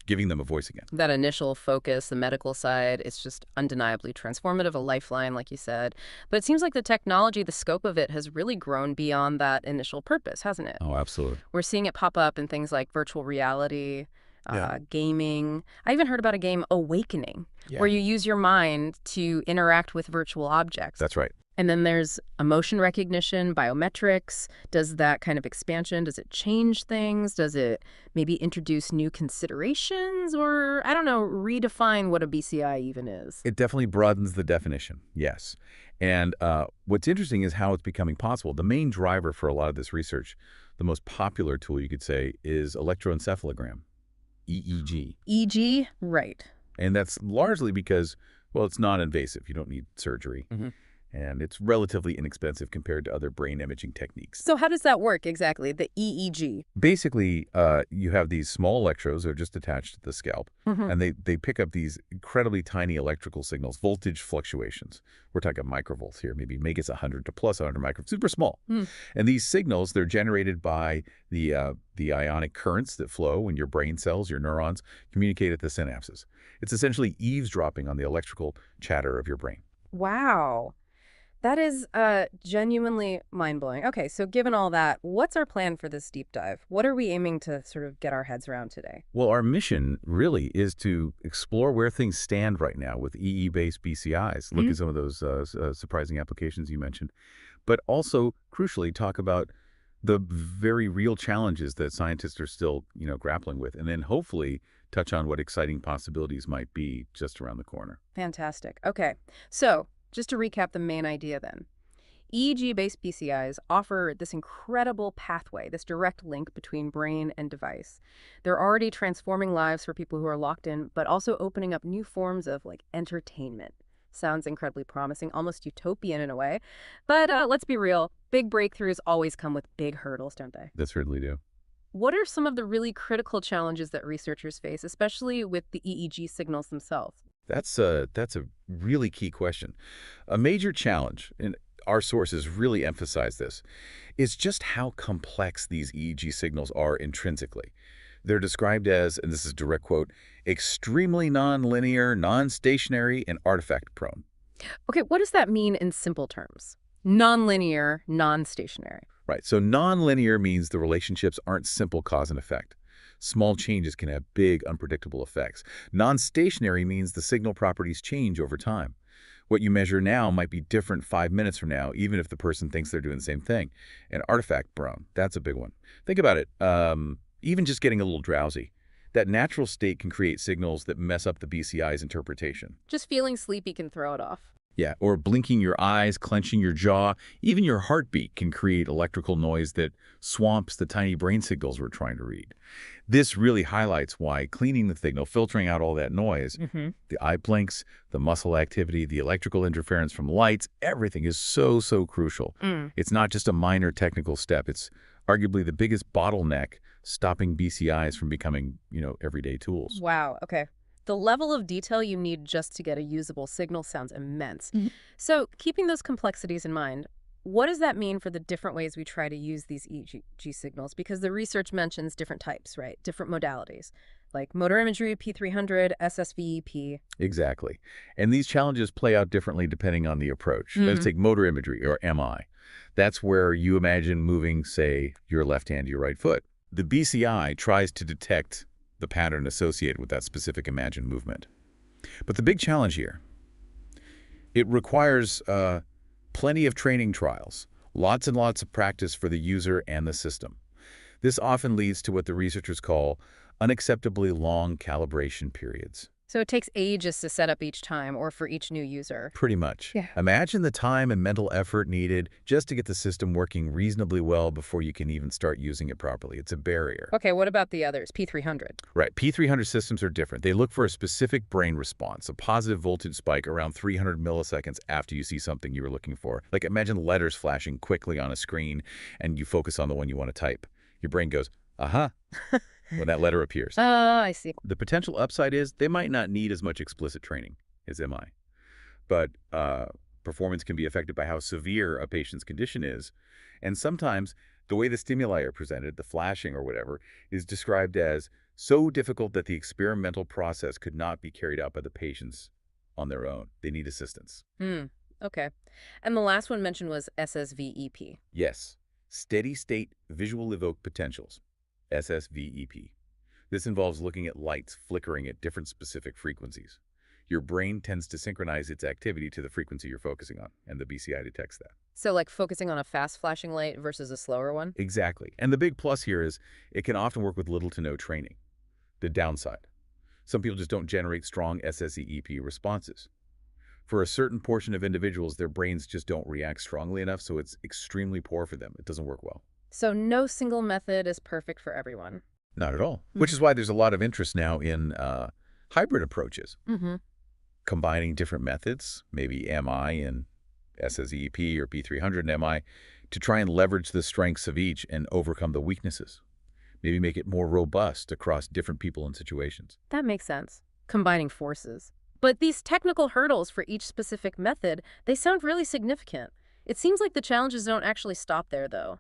giving them a voice again. That initial focus, the medical side, it's just undeniably transformative, a lifeline, like you said. But it seems like the technology, the scope of it has really grown beyond that initial purpose, hasn't it? Oh, absolutely. We're seeing it pop up in things like virtual reality, Yeah. gaming. I even heard about a game, Awakening, Yeah. where you use your mind to interact with virtual objects. That's right. And then there's emotion recognition, biometrics. Does that kind of expansion, does it change things? Does it maybe introduce new considerations or, I don't know, redefine what a BCI even is? It definitely broadens the definition, yes. And what's interesting is how it's becoming possible. The main driver for a lot of this research, the most popular tool, you could say, is electroencephalogram, EEG. EG? Right. And that's largely because, well, it's non-invasive. You don't need surgery. And it's relatively inexpensive compared to other brain imaging techniques. So how does that work exactly, the EEG? Basically, you have these small electrodes that are just attached to the scalp, and they pick up these incredibly tiny electrical signals, voltage fluctuations. We're talking microvolts here, maybe it's 100 to plus 100 microvolts, super small. And these signals, they're generated by the ionic currents that flow when your brain cells, your neurons, communicate at the synapses. It's essentially eavesdropping on the electrical chatter of your brain. Wow. That is genuinely mind-blowing. Okay, so given all that, what's our plan for this deep dive? What are we aiming to sort of get our heads around today? Well, our mission really is to explore where things stand right now with EE-based BCIs, look at some of those surprising applications you mentioned, but also, crucially, talk about the very real challenges that scientists are still, grappling with, and then hopefully touch on what exciting possibilities might be just around the corner. Fantastic. Okay, so just to recap the main idea then. EEG-based BCIs offer this incredible pathway, this direct link between brain and device. They're already transforming lives for people who are locked in, but also opening up new forms of entertainment. Sounds incredibly promising, almost utopian in a way. But let's be real, big breakthroughs always come with big hurdles, don't they? They certainly do. What are some of the really critical challenges that researchers face, especially with the EEG signals themselves? That's a really key question. A major challenge, and our sources really emphasize this, is just how complex these EEG signals are intrinsically. They're described as, and this is a direct quote, extremely nonlinear, non-stationary, and artifact-prone. Okay, what does that mean in simple terms? Nonlinear, non-stationary. Right. So nonlinear means the relationships aren't simple cause and effect. Small changes can have big, unpredictable effects. Non-stationary means the signal properties change over time. What you measure now might be different 5 minutes from now, even if the person thinks they're doing the same thing. And artifact-prone, that's a big one. Think about it. Even just getting a little drowsy. That natural state can create signals that mess up the BCI's interpretation. Just feeling sleepy can throw it off. Yeah, or blinking your eyes, clenching your jaw, even your heartbeat can create electrical noise that swamps the tiny brain signals we're trying to read. This really highlights why cleaning the signal, filtering out all that noise, the eye blinks, the muscle activity, the electrical interference from lights, everything is so, so crucial. It's not just a minor technical step. It's arguably the biggest bottleneck stopping BCIs from becoming, everyday tools. Wow, okay. The level of detail you need just to get a usable signal sounds immense. So, keeping those complexities in mind, what does that mean for the different ways we try to use these EEG signals? Because the research mentions different types, right? Different modalities, like motor imagery, P300, SSVEP. Exactly. And these challenges play out differently depending on the approach. Let's take motor imagery, or MI. That's where you imagine moving, say, your left hand to your right foot. The BCI tries to detect the pattern associated with that specific imagined movement. But the big challenge here, it requires plenty of training trials, lots and lots of practice for the user and the system. This often leads to what the researchers call unacceptably long calibration periods. So it takes ages to set up each time or for each new user. Pretty much. Yeah. Imagine the time and mental effort needed just to get the system working reasonably well before you can even start using it properly. It's a barrier. Okay, what about the others? P300. Right. P300 systems are different. They look for a specific brain response, a positive voltage spike around 300 milliseconds after you see something you were looking for. Like imagine letters flashing quickly on a screen and you focus on the one you want to type. Your brain goes, aha, when that letter appears. Oh, I see. The potential upside is they might not need as much explicit training as MI. But performance can be affected by how severe a patient's condition is. And sometimes the way the stimuli are presented, the flashing or whatever, is described as so difficult that the experimental process could not be carried out by the patients on their own. They need assistance. Okay. And the last one mentioned was SSVEP. Yes, steady state visual evoked potentials, SSVEP. This involves looking at lights flickering at different specific frequencies. Your brain tends to synchronize its activity to the frequency you're focusing on, and the BCI detects that. So like focusing on a fast flashing light versus a slower one? Exactly. And the big plus here is it can often work with little to no training. The downside, some people just don't generate strong SSEEP responses. For a certain portion of individuals, their brains just don't react strongly enough, so it's extremely poor for them. It doesn't work well. So no single method is perfect for everyone. Not at all. Which is why there's a lot of interest now in hybrid approaches. Combining different methods, maybe MI and SSEEP or P300 and MI, to try and leverage the strengths of each and overcome the weaknesses. Maybe make it more robust across different people and situations. That makes sense. Combining forces. But these technical hurdles for each specific method, they sound really significant. It seems like the challenges don't actually stop there, though.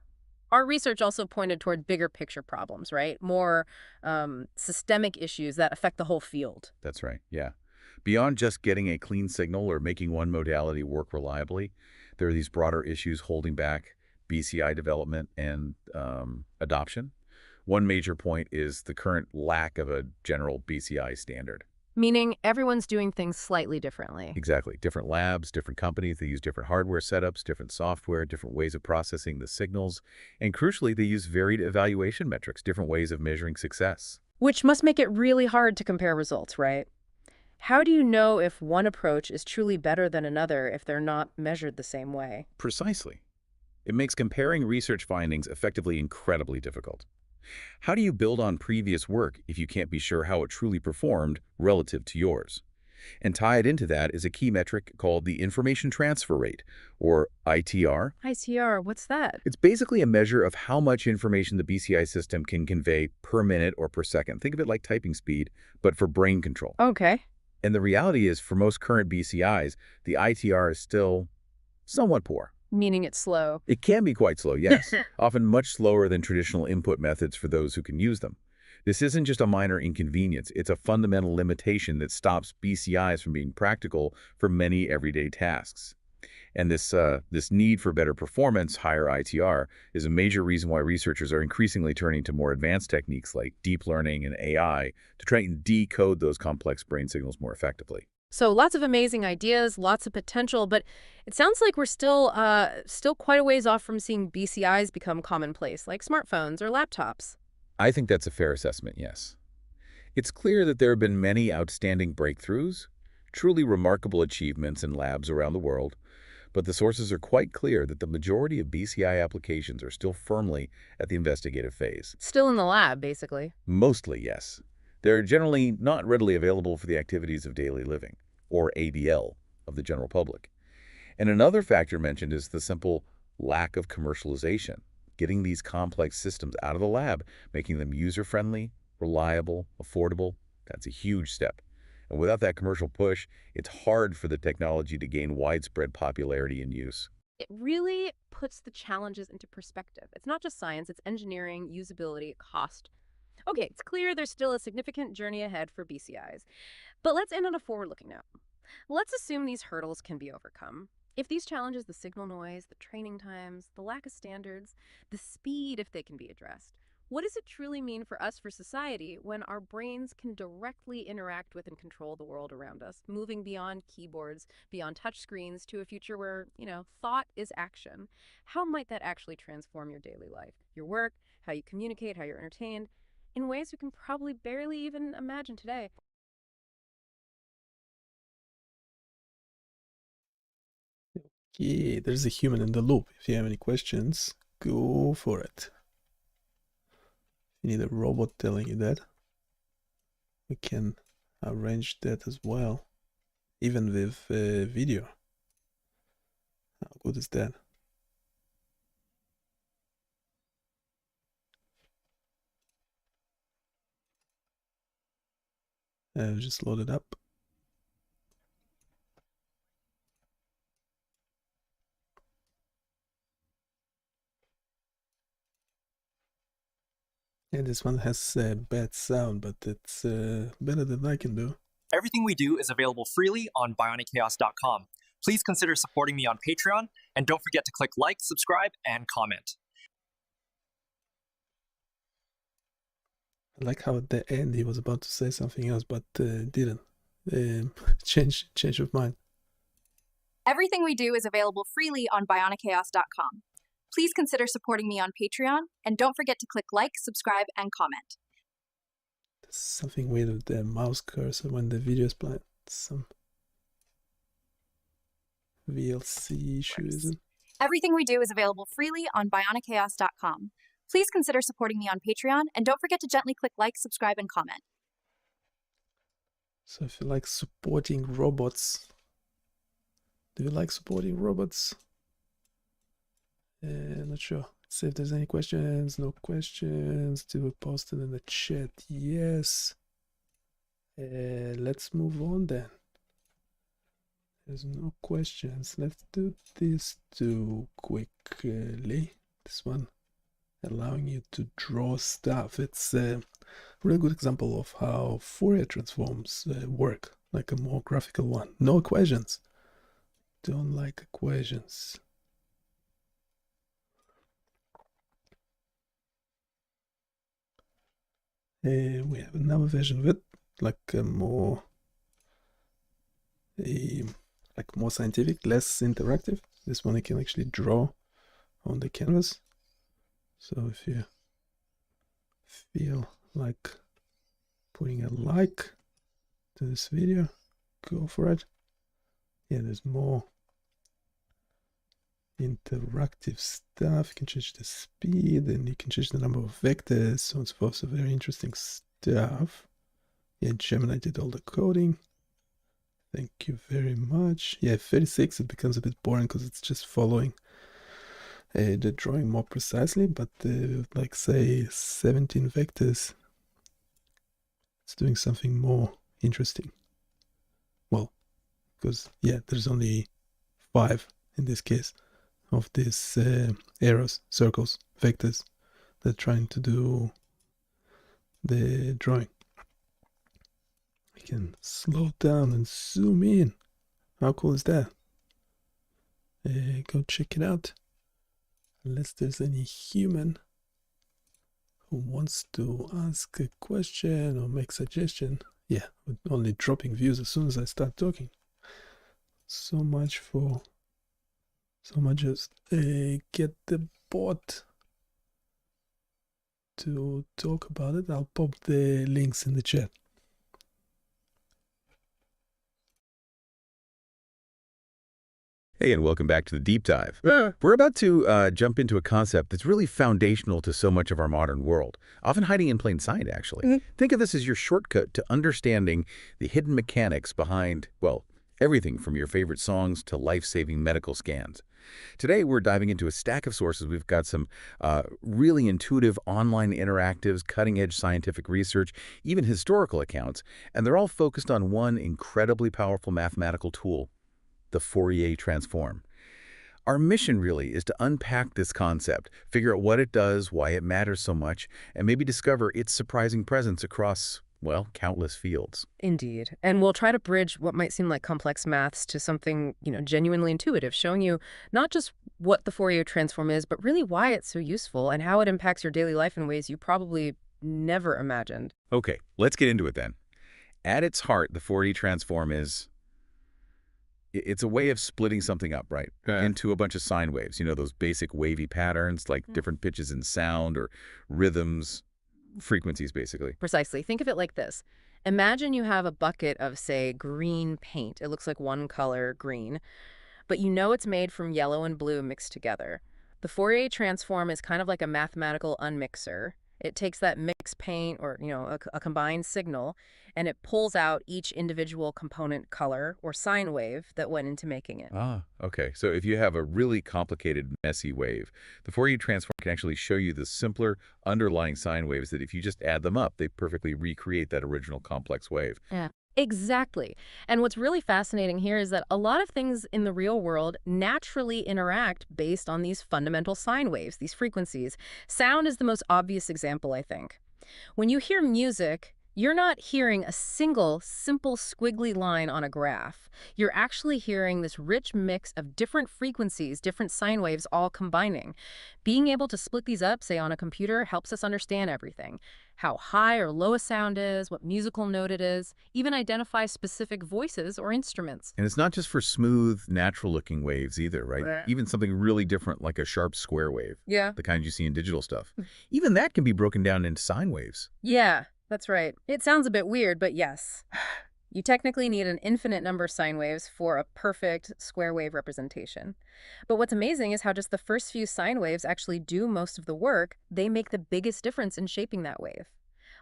Our research also pointed toward bigger picture problems, right? More systemic issues that affect the whole field. That's right, yeah. Beyond just getting a clean signal or making one modality work reliably, there are these broader issues holding back BCI development and adoption. One major point is the current lack of a general BCI standard. Meaning everyone's doing things slightly differently. Exactly. Different labs, different companies, they use different hardware setups, different software, different ways of processing the signals. And crucially, they use varied evaluation metrics, different ways of measuring success. Which must make it really hard to compare results, right? How do you know if one approach is truly better than another if they're not measured the same way? Precisely. It makes comparing research findings effectively incredibly difficult. How do you build on previous work if you can't be sure how it truly performed relative to yours? And tied into that is a key metric called the information transfer rate, or ITR. ITR, what's that? It's basically a measure of how much information the BCI system can convey per minute or per second. Think of it like typing speed, but for brain control. Okay. And the reality is, for most current BCIs, the ITR is still somewhat poor. Meaning it's slow. It can be quite slow, yes, often much slower than traditional input methods for those who can use them. This isn't just a minor inconvenience, it's a fundamental limitation that stops BCIs from being practical for many everyday tasks. And this need for better performance, higher ITR, is a major reason why researchers are increasingly turning to more advanced techniques like deep learning and AI to try and decode those complex brain signals more effectively. So lots of amazing ideas, lots of potential, but it sounds like we're still quite a ways off from seeing BCIs become commonplace, like smartphones or laptops. I think that's a fair assessment, yes. It's clear that there have been many outstanding breakthroughs, truly remarkable achievements in labs around the world, but the sources are quite clear that the majority of BCI applications are still firmly at the investigative phase. Still in the lab, basically. Mostly, yes. They're generally not readily available for the activities of daily living, or ADL, of the general public. And another factor mentioned is the simple lack of commercialization, getting these complex systems out of the lab, making them user-friendly, reliable, affordable. That's a huge step. And without that commercial push, it's hard for the technology to gain widespread popularity and use. It really puts the challenges into perspective. It's not just science, it's engineering, usability, cost. Okay, it's clear there's still a significant journey ahead for BCIs. But let's end on a forward-looking note. Let's assume these hurdles can be overcome. If these challenges, the signal noise, the training times, the lack of standards, the speed, if they can be addressed, what does it truly mean for us, for society, when our brains can directly interact with and control the world around us, moving beyond keyboards, beyond touchscreens to a future where, thought is action? How might that actually transform your daily life, your work, how you communicate, how you're entertained, in ways we can probably barely even imagine today? Okay, there's a human in the loop. If you have any questions, go for it. If you need a robot telling you that, we can arrange that as well, even with video. How good is that? Just load it up. Yeah, this one has bad sound, but it's better than I can do. Everything we do is available freely on BioniChaos.com. Please consider supporting me on Patreon, and don't forget to click like, subscribe, and comment. I like how at the end he was about to say something else, but didn't. Change of mind. Everything we do is available freely on BioniChaos.com. Please consider supporting me on Patreon, and don't forget to click like, subscribe, and comment. There's something weird with the mouse cursor when the video is playing. Some VLC issue, is it? Everything we do is available freely on BioniChaos.com. Please consider supporting me on Patreon, and don't forget to gently click like, subscribe, and comment. So if you like supporting robots, do you like supporting robots? Not sure. Let's see if there's any questions. No questions. Do we post it in the chat? Yes. Let's move on then. There's no questions. Let's do this too quickly. This one allowing you to draw stuff. It's a really good example of how Fourier transforms work, like a more graphical one. No equations. Don't like equations. We have another version of it, like more scientific, less interactive. This one I can actually draw on the canvas. So if you feel like putting a like to this video, go for it. Yeah, there's more interactive stuff. You can change the speed and you can change the number of vectors, so on and so forth. So very interesting stuff. Yeah, Gemini did all the coding. Thank you very much. Yeah, 36, it becomes a bit boring because it's just following the drawing more precisely, but like say 17 vectors, it's doing something more interesting. Well, because yeah, there's only 5 in this case of these arrows, circles, vectors that are trying to do the drawing. I can slow down and zoom in. How cool is that? go check it out. Unless there's any human who wants to ask a question or make suggestion. Yeah, with only dropping views as soon as I start talking. So much just get the bot to talk about it. I'll pop the links in the chat. Hey, and welcome back to the Deep Dive. We're about to jump into a concept that's really foundational to so much of our modern world, often hiding in plain sight, actually. Think of this as your shortcut to understanding the hidden mechanics behind, well, everything from your favorite songs to life-saving medical scans. Today, we're diving into a stack of sources. We've got some really intuitive online interactives, cutting-edge scientific research, even historical accounts, and they're all focused on one incredibly powerful mathematical tool: the Fourier transform. Our mission really is to unpack this concept, figure out what it does, why it matters so much, and maybe discover its surprising presence across, well, countless fields. Indeed. And we'll try to bridge what might seem like complex maths to something, genuinely intuitive, showing you not just what the Fourier transform is, but really why it's so useful and how it impacts your daily life in ways you probably never imagined. Okay, let's get into it then. At its heart, the Fourier transform is... it's a way of splitting something up, right, into a bunch of sine waves. You know, those basic wavy patterns, like different pitches in sound or rhythms, frequencies, basically. Precisely. Think of it like this. Imagine you have a bucket of, say, green paint. It looks like one color, green, but you know it's made from yellow and blue mixed together. The Fourier transform is kind of like a mathematical unmixer. It takes that mixed paint or, a combined signal, and it pulls out each individual component color or sine wave that went into making it. Ah, okay. So if you have a really complicated, messy wave, the Fourier transform can actually show you the simpler underlying sine waves that if you just add them up, they perfectly recreate that original complex wave. Yeah. Exactly. And what's really fascinating here is that a lot of things in the real world naturally interact based on these fundamental sine waves, these frequencies. Sound is the most obvious example, I think. When you hear music, you're not hearing a single, simple, squiggly line on a graph. You're actually hearing this rich mix of different frequencies, different sine waves, all combining. Being able to split these up, say on a computer, helps us understand everything. How high or low a sound is, what musical note it is, even identify specific voices or instruments. And it's not just for smooth, natural-looking waves either, right? Even something really different like a sharp square wave. Yeah. The kind you see in digital stuff. Even that can be broken down into sine waves. Yeah. That's right. It sounds a bit weird, but yes. You technically need an infinite number of sine waves for a perfect square wave representation. But what's amazing is how just the first few sine waves actually do most of the work. They make the biggest difference in shaping that wave.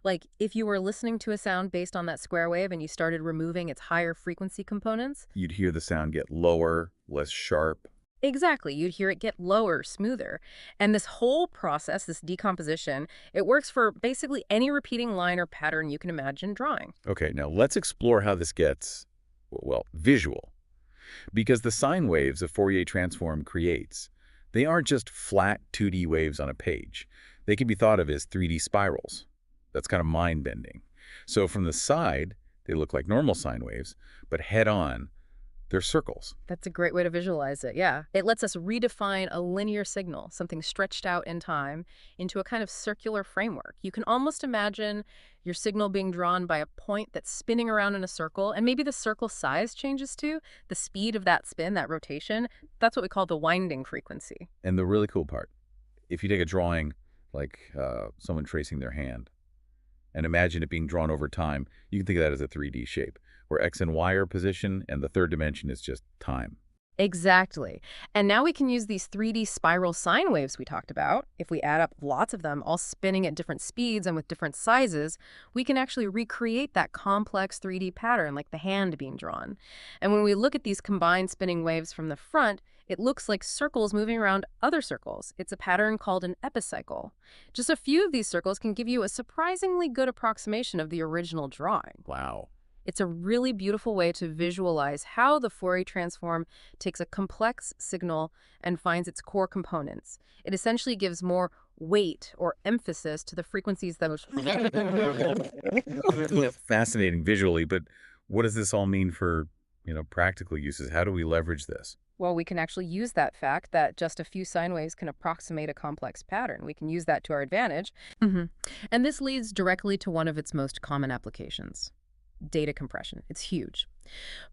Like, if you were listening to a sound based on that square wave and you started removing its higher frequency components, you'd hear the sound get lower, less sharp. Exactly. You'd hear it get lower, smoother. And this whole process, this decomposition, it works for basically any repeating line or pattern you can imagine drawing. Okay, now let's explore how this gets, well, visual. Because the sine waves a Fourier transform creates, they aren't just flat 2D waves on a page. They can be thought of as 3D spirals. That's kind of mind-bending. So from the side, they look like normal sine waves, but head-on, they're circles. That's a great way to visualize it, yeah. It lets us redefine a linear signal, something stretched out in time, into a kind of circular framework. You can almost imagine your signal being drawn by a point that's spinning around in a circle, and maybe the circle size changes too. The speed of that spin, that rotation, that's what we call the winding frequency. And the really cool part, if you take a drawing like someone tracing their hand, and imagine it being drawn over time, you can think of that as a 3D shape, where X and Y are position, and the third dimension is just time. Exactly. And now we can use these 3D spiral sine waves we talked about. If we add up lots of them, all spinning at different speeds and with different sizes, we can actually recreate that complex 3D pattern, like the hand being drawn. And when we look at these combined spinning waves from the front, it looks like circles moving around other circles. It's a pattern called an epicycle. Just a few of these circles can give you a surprisingly good approximation of the original drawing. Wow. It's a really beautiful way to visualize how the Fourier transform takes a complex signal and finds its core components. It essentially gives more weight or emphasis to the frequencies that are... Fascinating visually, but what does this all mean for, practical uses? How do we leverage this? Well, we can actually use that fact that just a few sine waves can approximate a complex pattern. We can use that to our advantage. And this leads directly to one of its most common applications: data compression. It's huge.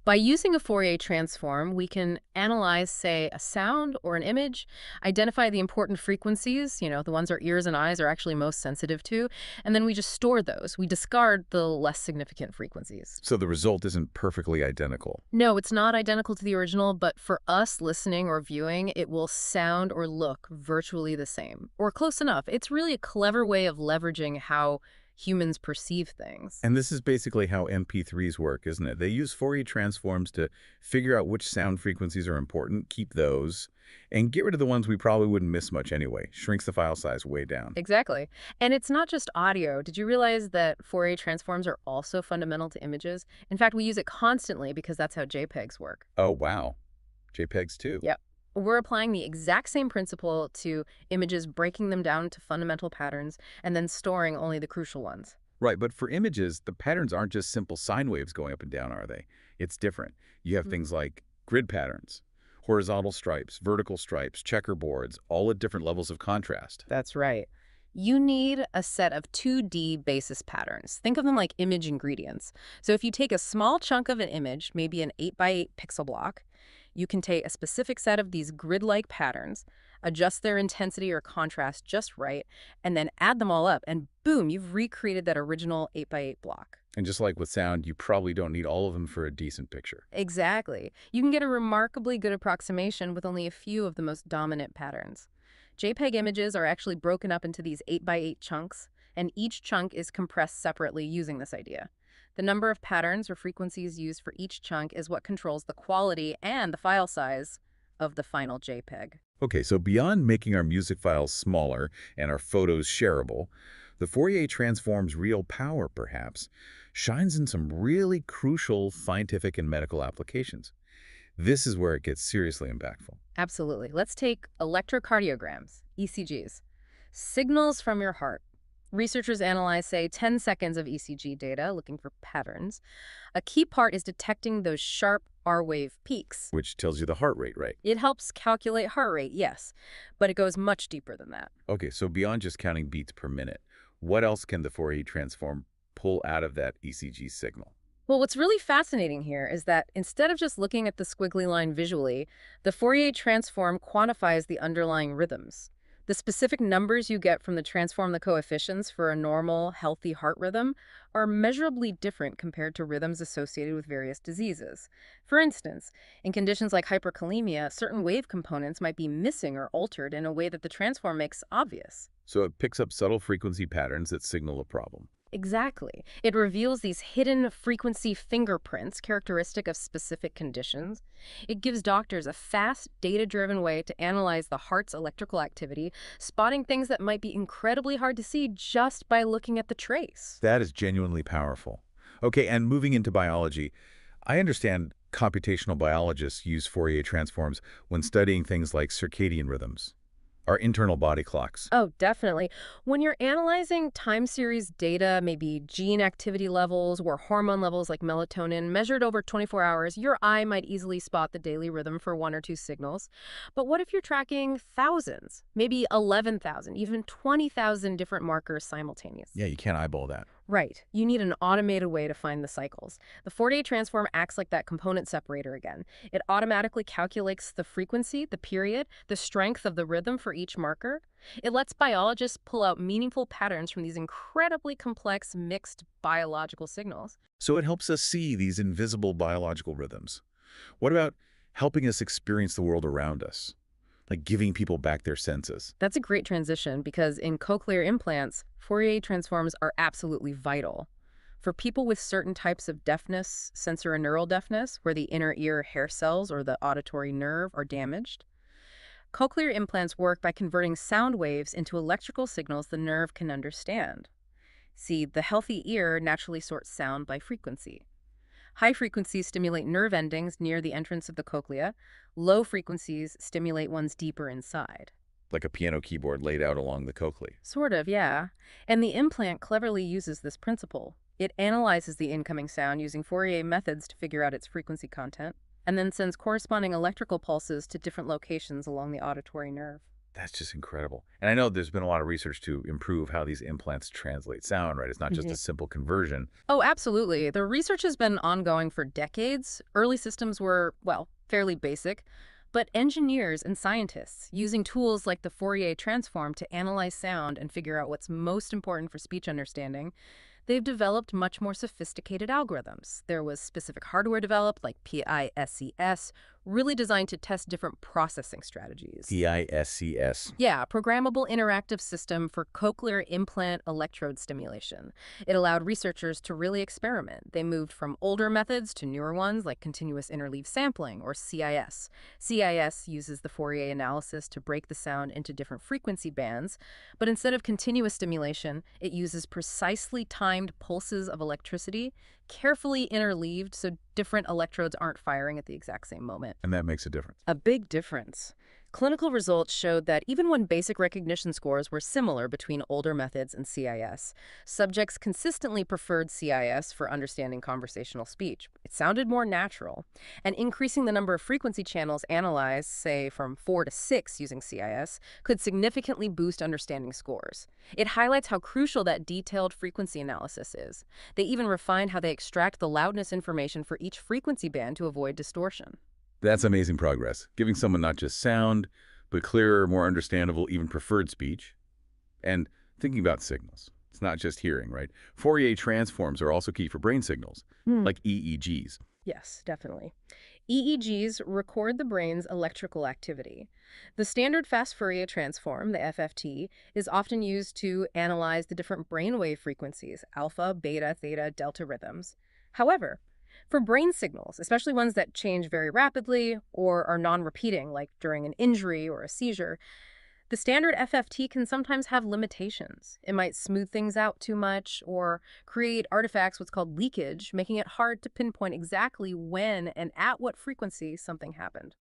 By using a Fourier transform, we can analyze, say, a sound or an image, identify the important frequencies, the ones our ears and eyes are actually most sensitive to, and then we just store those. We discard the less significant frequencies. So the result isn't perfectly identical. No, it's not identical to the original, but for us listening or viewing, it will sound or look virtually the same, or close enough. It's really a clever way of leveraging how humans perceive things. And this is basically how MP3s work, isn't it? They use Fourier transforms to figure out which sound frequencies are important, keep those, and get rid of the ones we probably wouldn't miss much anyway. Shrinks the file size way down. Exactly. And it's not just audio. Did you realize that Fourier transforms are also fundamental to images? In fact, we use it constantly because that's how JPEGs work. Oh, wow. JPEGs too. Yep. We're applying the exact same principle to images, breaking them down into fundamental patterns, and then storing only the crucial ones. Right, but for images, the patterns aren't just simple sine waves going up and down, are they? It's different. You have things like grid patterns, horizontal stripes, vertical stripes, checkerboards, all at different levels of contrast. That's right. You need a set of 2D basis patterns. Think of them like image ingredients. So if you take a small chunk of an image, maybe an 8x8 pixel block, you can take a specific set of these grid-like patterns, adjust their intensity or contrast just right, and then add them all up, and boom, you've recreated that original 8x8 block. And just like with sound, you probably don't need all of them for a decent picture. Exactly. You can get a remarkably good approximation with only a few of the most dominant patterns. JPEG images are actually broken up into these 8x8 chunks, and each chunk is compressed separately using this idea. The number of patterns or frequencies used for each chunk is what controls the quality and the file size of the final JPEG. Okay, so beyond making our music files smaller and our photos shareable, the Fourier transform's real power, perhaps, shines in some really crucial scientific and medical applications. This is where it gets seriously impactful. Absolutely. Let's take electrocardiograms, ECGs, signals from your heart. Researchers analyze, say, 10 seconds of ECG data, looking for patterns. A key part is detecting those sharp R-wave peaks. Which tells you the heart rate, right? It helps calculate heart rate, yes, but it goes much deeper than that. Okay, so beyond just counting beats per minute, what else can the Fourier transform pull out of that ECG signal? Well, what's really fascinating here is that instead of just looking at the squiggly line visually, the Fourier transform quantifies the underlying rhythms. The specific numbers you get from the transform the coefficients for a normal, healthy heart rhythm are measurably different compared to rhythms associated with various diseases. For instance, in conditions like hyperkalemia, certain wave components might be missing or altered in a way that the transform makes obvious. So it picks up subtle frequency patterns that signal a problem. Exactly. It reveals these hidden frequency fingerprints characteristic of specific conditions. It gives doctors a fast, data-driven way to analyze the heart's electrical activity, spotting things that might be incredibly hard to see just by looking at the trace. That is genuinely powerful. Okay, and moving into biology, I understand computational biologists use Fourier transforms when studying things like circadian rhythms, our internal body clocks. Oh, definitely. When you're analyzing time series data, maybe gene activity levels or hormone levels like melatonin measured over 24 hours, your eye might easily spot the daily rhythm for 1 or 2 signals. But what if you're tracking thousands, maybe 11,000, even 20,000 different markers simultaneously? Yeah, you can't eyeball that. Right. You need an automated way to find the cycles. The Fourier transform acts like that component separator again. It automatically calculates the frequency, the period, the strength of the rhythm for each marker. It lets biologists pull out meaningful patterns from these incredibly complex mixed biological signals. So it helps us see these invisible biological rhythms. What about helping us experience the world around us? Like giving people back their senses. That's a great transition because in cochlear implants, Fourier transforms are absolutely vital. For people with certain types of deafness, sensorineural deafness, where the inner ear hair cells or the auditory nerve are damaged, cochlear implants work by converting sound waves into electrical signals the nerve can understand. See, the healthy ear naturally sorts sound by frequency. High frequencies stimulate nerve endings near the entrance of the cochlea. Low frequencies stimulate ones deeper inside. Like a piano keyboard laid out along the cochlea. Sort of, yeah. And the implant cleverly uses this principle. It analyzes the incoming sound using Fourier methods to figure out its frequency content. and then sends corresponding electrical pulses to different locations along the auditory nerve. That's just incredible. And I know there's been a lot of research to improve how these implants translate sound, right? It's not just a simple conversion. Oh, absolutely. The research has been ongoing for decades. Early systems were, well, fairly basic, but engineers and scientists, using tools like the Fourier transform to analyze sound and figure out what's most important for speech understanding, they've developed much more sophisticated algorithms. There was specific hardware developed, like PISCS, really designed to test different processing strategies. PISCS. Yeah, programmable interactive system for cochlear implant electrode stimulation. It allowed researchers to really experiment. They moved from older methods to newer ones like continuous interleave sampling, or CIS. CIS uses the Fourier analysis to break the sound into different frequency bands, but instead of continuous stimulation, it uses precisely timed pulses of electricity, carefully interleaved so different electrodes aren't firing at the exact same moment. And that makes a difference. A big difference. Clinical results showed that even when basic recognition scores were similar between older methods and CIS, subjects consistently preferred CIS for understanding conversational speech. It sounded more natural. And increasing the number of frequency channels analyzed, say from 4 to 6 using CIS, could significantly boost understanding scores. It highlights how crucial that detailed frequency analysis is. They even refined how they extract the loudness information for each frequency band to avoid distortion. That's amazing progress, giving someone not just sound, but clearer, more understandable, even preferred speech. And thinking about signals. It's not just hearing, right? Fourier transforms are also key for brain signals, like EEGs. Yes, definitely. EEGs record the brain's electrical activity. The standard fast Fourier transform, the FFT, is often used to analyze the different brainwave frequencies, alpha, beta, theta, delta rhythms. However, for brain signals, especially ones that change very rapidly or are non-repeating, like during an injury or a seizure, the standard FFT can sometimes have limitations. It might smooth things out too much or create artifacts, what's called leakage, making it hard to pinpoint exactly when and at what frequency something happened.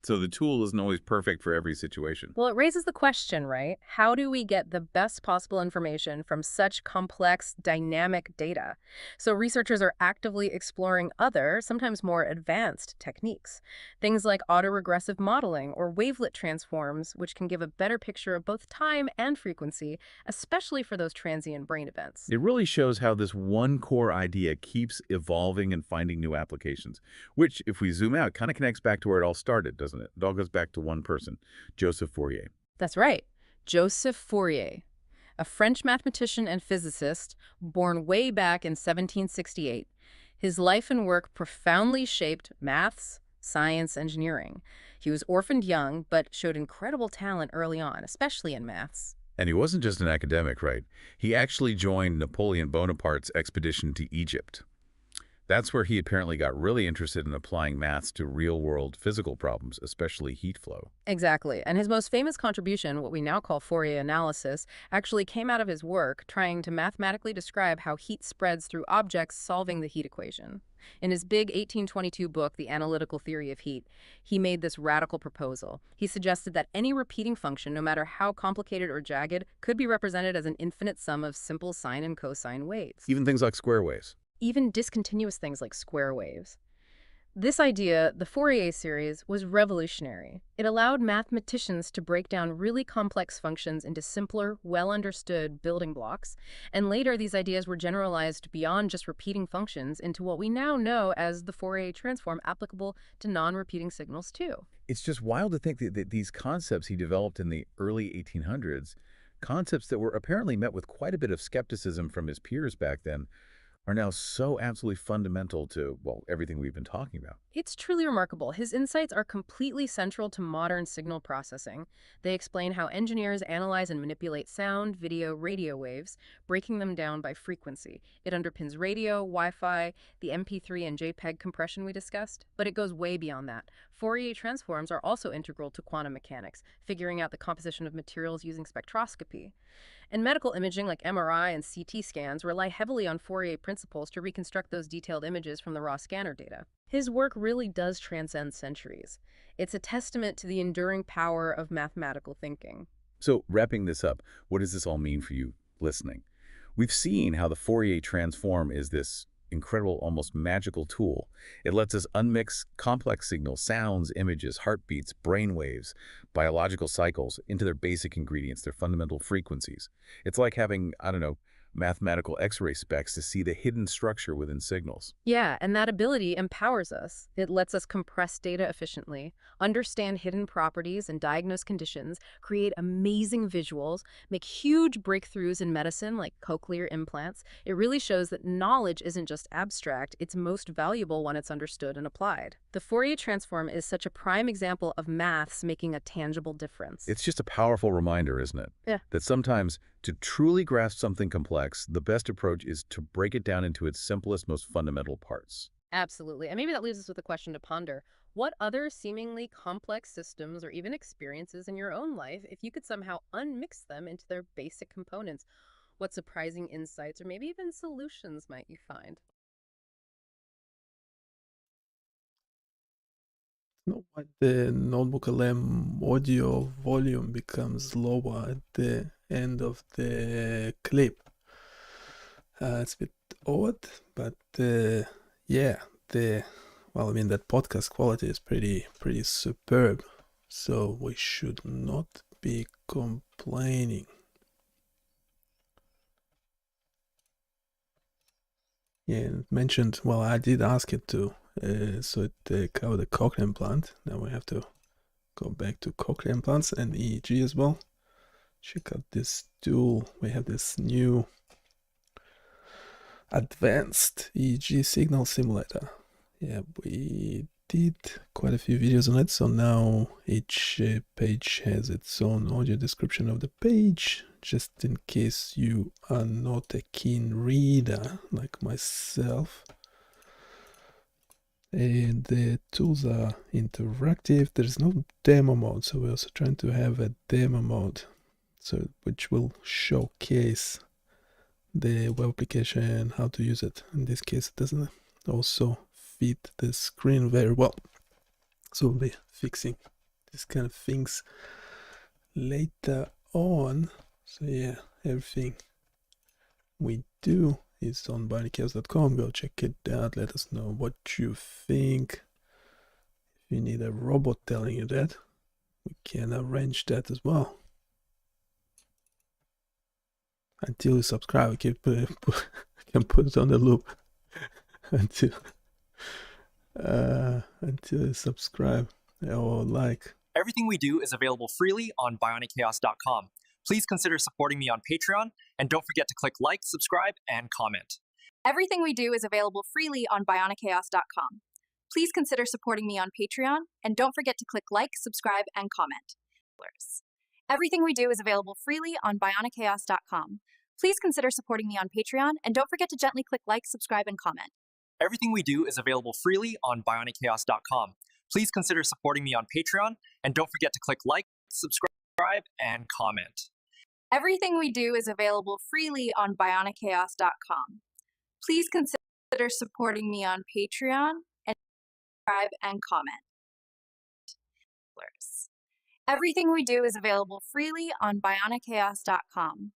So the tool isn't always perfect for every situation. Well, it raises the question, right? How do we get the best possible information from such complex, dynamic data? So researchers are actively exploring other, sometimes more advanced techniques. Things like autoregressive modeling or wavelet transforms, which can give a better picture of both time and frequency, especially for those transient brain events. It really shows how this one core idea keeps evolving and finding new applications, which, if we zoom out, kind of connects back to where it all started, doesn't it? It all goes back to one person, Joseph Fourier. That's right. Joseph Fourier, a French mathematician and physicist born way back in 1768. His life and work profoundly shaped maths, science, engineering. He was orphaned young, but showed incredible talent early on, especially in maths. And he wasn't just an academic, right? He actually joined Napoleon Bonaparte's expedition to Egypt. That's where he apparently got really interested in applying maths to real-world physical problems, especially heat flow. Exactly. And his most famous contribution, what we now call Fourier analysis, actually came out of his work trying to mathematically describe how heat spreads through objects solving the heat equation. In his big 1822 book, The Analytical Theory of Heat, he made this radical proposal. He suggested that any repeating function, no matter how complicated or jagged, could be represented as an infinite sum of simple sine and cosine waves. Even things like square waves. Even discontinuous things like square waves. This idea, the Fourier series, was revolutionary. It allowed mathematicians to break down really complex functions into simpler, well-understood building blocks, and later these ideas were generalized beyond just repeating functions into what we now know as the Fourier transform applicable to non-repeating signals too. It's just wild to think that these concepts he developed in the early 1800s, concepts that were apparently met with quite a bit of skepticism from his peers back then, are now so absolutely fundamental to, well, everything we've been talking about. It's truly remarkable. His insights are completely central to modern signal processing. They explain how engineers analyze and manipulate sound, video, radio waves, breaking them down by frequency. It underpins radio, Wi-Fi, the MP3 and JPEG compression we discussed, but it goes way beyond that. Fourier transforms are also integral to quantum mechanics, figuring out the composition of materials using spectroscopy. And medical imaging like MRI and CT scans rely heavily on Fourier principles to reconstruct those detailed images from the raw scanner data. His work really does transcend centuries. It's a testament to the enduring power of mathematical thinking. So, wrapping this up, what does this all mean for you listening? We've seen how the Fourier transform is this incredible, almost magical tool. It lets us unmix complex signals, sounds, images, heartbeats, brain waves, biological cycles into their basic ingredients, their fundamental frequencies. It's like having, I don't know, mathematical X-ray specs to see the hidden structure within signals. Yeah, and that ability empowers us. It lets us compress data efficiently, understand hidden properties and diagnose conditions, create amazing visuals, make huge breakthroughs in medicine like cochlear implants. It really shows that knowledge isn't just abstract, it's most valuable when it's understood and applied. The Fourier transform is such a prime example of maths making a tangible difference. It's just a powerful reminder, isn't it? Yeah. That sometimes to truly grasp something complex, the best approach is to break it down into its simplest, most fundamental parts. Absolutely. And maybe that leaves us with a question to ponder. What other seemingly complex systems or even experiences in your own life, if you could somehow unmix them into their basic components, what surprising insights or maybe even solutions might you find? No, but the Notebook LM audio volume becomes lower at the end of the clip. It's a bit odd, but yeah, that podcast quality is pretty superb, so we should not be complaining. Yeah, and it mentioned, well, I did ask it to, so it covered the cochlear implant. Now we have to go back to cochlear implants and EEG as well. Check out this tool. We have this new advanced EEG signal simulator. Yeah, we did quite a few videos on it, so now each page has its own audio description of the page, just in case you are not a keen reader like myself. And the tools are interactive. There's no demo mode, so we're also trying to have a demo mode, so which will showcase the web application, how to use it. In this case, it doesn't also fit the screen very well, so we'll be fixing this kind of things later on. So yeah, everything we do is on BioniChaos.com. Go check it out. Let us know what you think. If you need a robot telling you that, we can arrange that as well. Until you subscribe, we can put it on the loop until you subscribe or like. Everything we do is available freely on BioniChaos.com. Please consider supporting me on Patreon, and don't forget to click like, subscribe, and comment. Everything we do is available freely on BioniChaos.com. Please consider supporting me on Patreon, and don't forget to click like, subscribe, and comment. Everything we do is available freely on BioniChaos.com. Please consider supporting me on Patreon, and don't forget to gently click like, subscribe, and comment. Everything we do is available freely on BioniChaos.com. Please consider supporting me on Patreon, and don't forget to click like, subscribe, and comment. Everything we do is available freely on BioniChaos.com. Please consider supporting me on Patreon, and subscribe and comment. Everything we do is available freely on BioniChaos.com.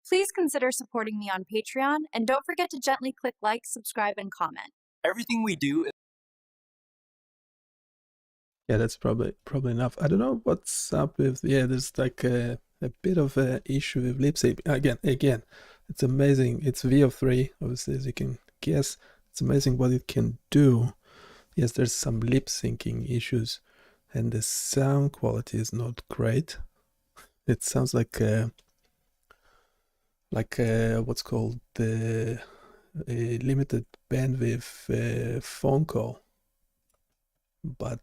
Please consider supporting me on Patreon, and don't forget to gently click like, subscribe, and comment. Everything we do is Yeah, that's probably enough. I don't know what's up with, there's like a bit of an issue with lip sync. Again, it's amazing. It's VO3, obviously, as you can guess. It's amazing what it can do. Yes, there's some lip syncing issues, and the sound quality is not great. It sounds like what's called a limited bandwidth phone call. But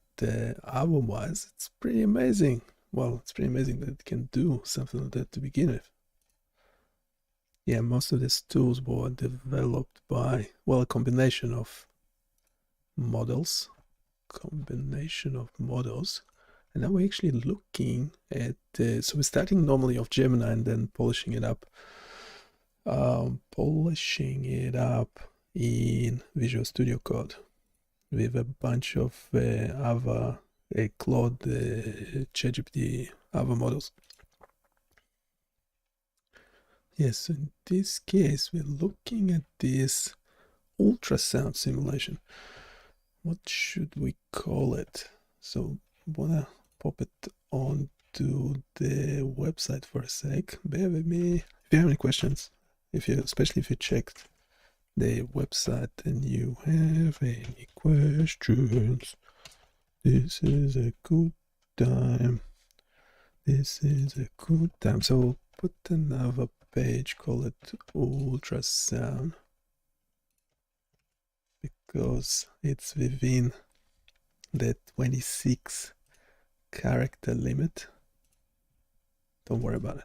album-wise, it's pretty amazing. Well, it's pretty amazing that it can do something like that to begin with. Yeah, most of these tools were developed by, well, a combination of models. And now we're actually looking at, so we're starting normally off Gemini and then polishing it up. In Visual Studio Code with a bunch of other Claude, ChatGPT, other models. Yes, in this case, we're looking at this ultrasound simulation. What should we call it? So wanna pop it onto the website for a sec. Bear with me. If you have any questions, especially if you checked the website and you have any questions, this is a good time. This is a good time. So we'll put another page, call it ultrasound, because it's within the 26 character limit. Don't worry about it.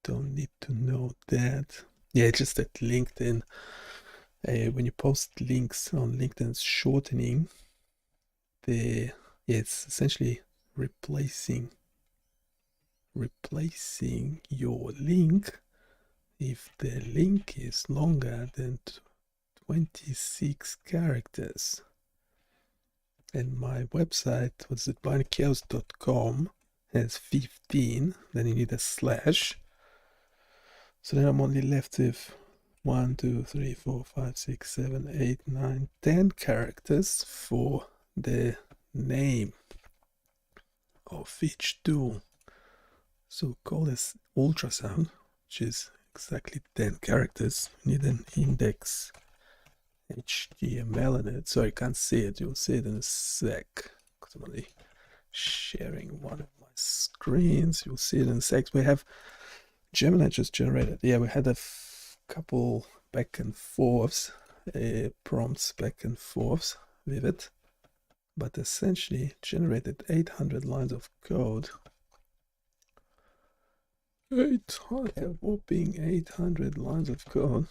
Don't need to know that. Yeah, it's just that LinkedIn, when you post links on LinkedIn, it's shortening it's essentially replacing your link if the link is longer than 26 characters. And my website, what's it, BioniChaos.com, has 15. Then you need a slash. So then I'm only left with 1, 2, 3, 4, 5, 6, 7, 8, 9, 10 characters for the name of each tool. So call this ultrasound, which is exactly 10 characters. You need an index HTML in it. So I can't see it. You'll see it in a sec, because I'm only sharing one of my screens. You'll see it in a sec. We have Gemini just generated. Yeah, we had a couple back and forths, prompts back and forths with it, but essentially generated 800 lines of code. 800, whopping 800 lines of code.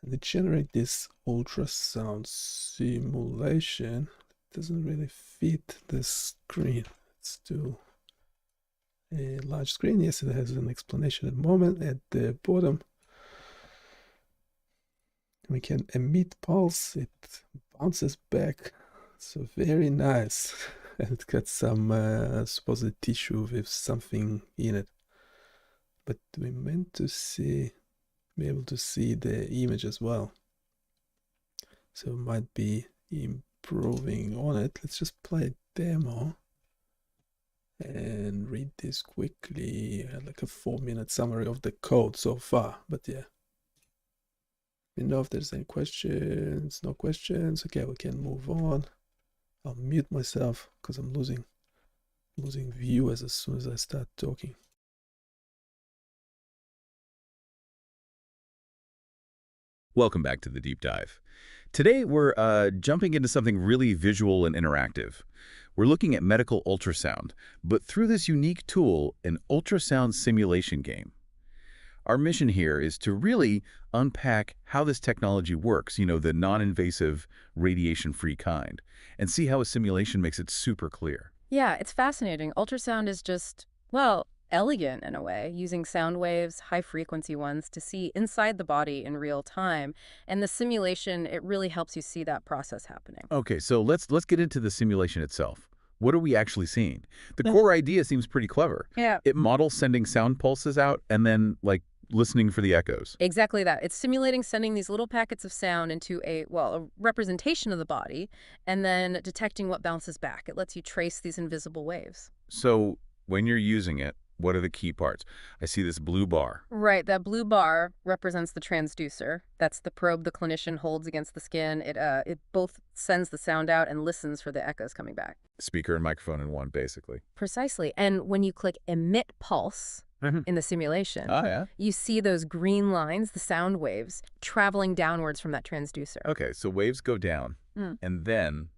And it generates this ultrasound simulation. It doesn't really fit the screen. It's too a large screen. Yes, it has an explanation at the moment at the bottom. We can emit pulse. It bounces back. So very nice. And it's got some supposed tissue with something in it. But we meant to be able to see the image as well. So it might be improving on it. Let's just play a demo and read this quickly, like a 4-minute summary of the code so far. But yeah, let me know if there's any questions. No questions. Okay, we can move on. I'll mute myself because I'm losing viewers as soon as I start talking. Welcome back to the Deep Dive. Today we're jumping into something really visual and interactive. We're looking at medical ultrasound, but through this unique tool, an ultrasound simulation game. Our mission here is to really unpack how this technology works, the non-invasive, radiation-free kind, and see how a simulation makes it super clear. Yeah, it's fascinating. Ultrasound is just, well, elegant in a way, using sound waves, high-frequency ones, to see inside the body in real time. And the simulation, it really helps you see that process happening. Okay, so let's get into the simulation itself. What are we actually seeing? The core idea seems pretty clever. Yeah. It models sending sound pulses out and then, listening for the echoes. Exactly that. It's simulating sending these little packets of sound into a representation of the body and then detecting what bounces back. It lets you trace these invisible waves. So when you're using it, what are the key parts? I see this blue bar. Right. That blue bar represents the transducer. That's the probe the clinician holds against the skin. It both sends the sound out and listens for the echoes coming back. Speaker and microphone in one, basically. Precisely. And when you click emit pulse in the simulation, you see those green lines, the sound waves, traveling downwards from that transducer. Okay, so waves go down, and then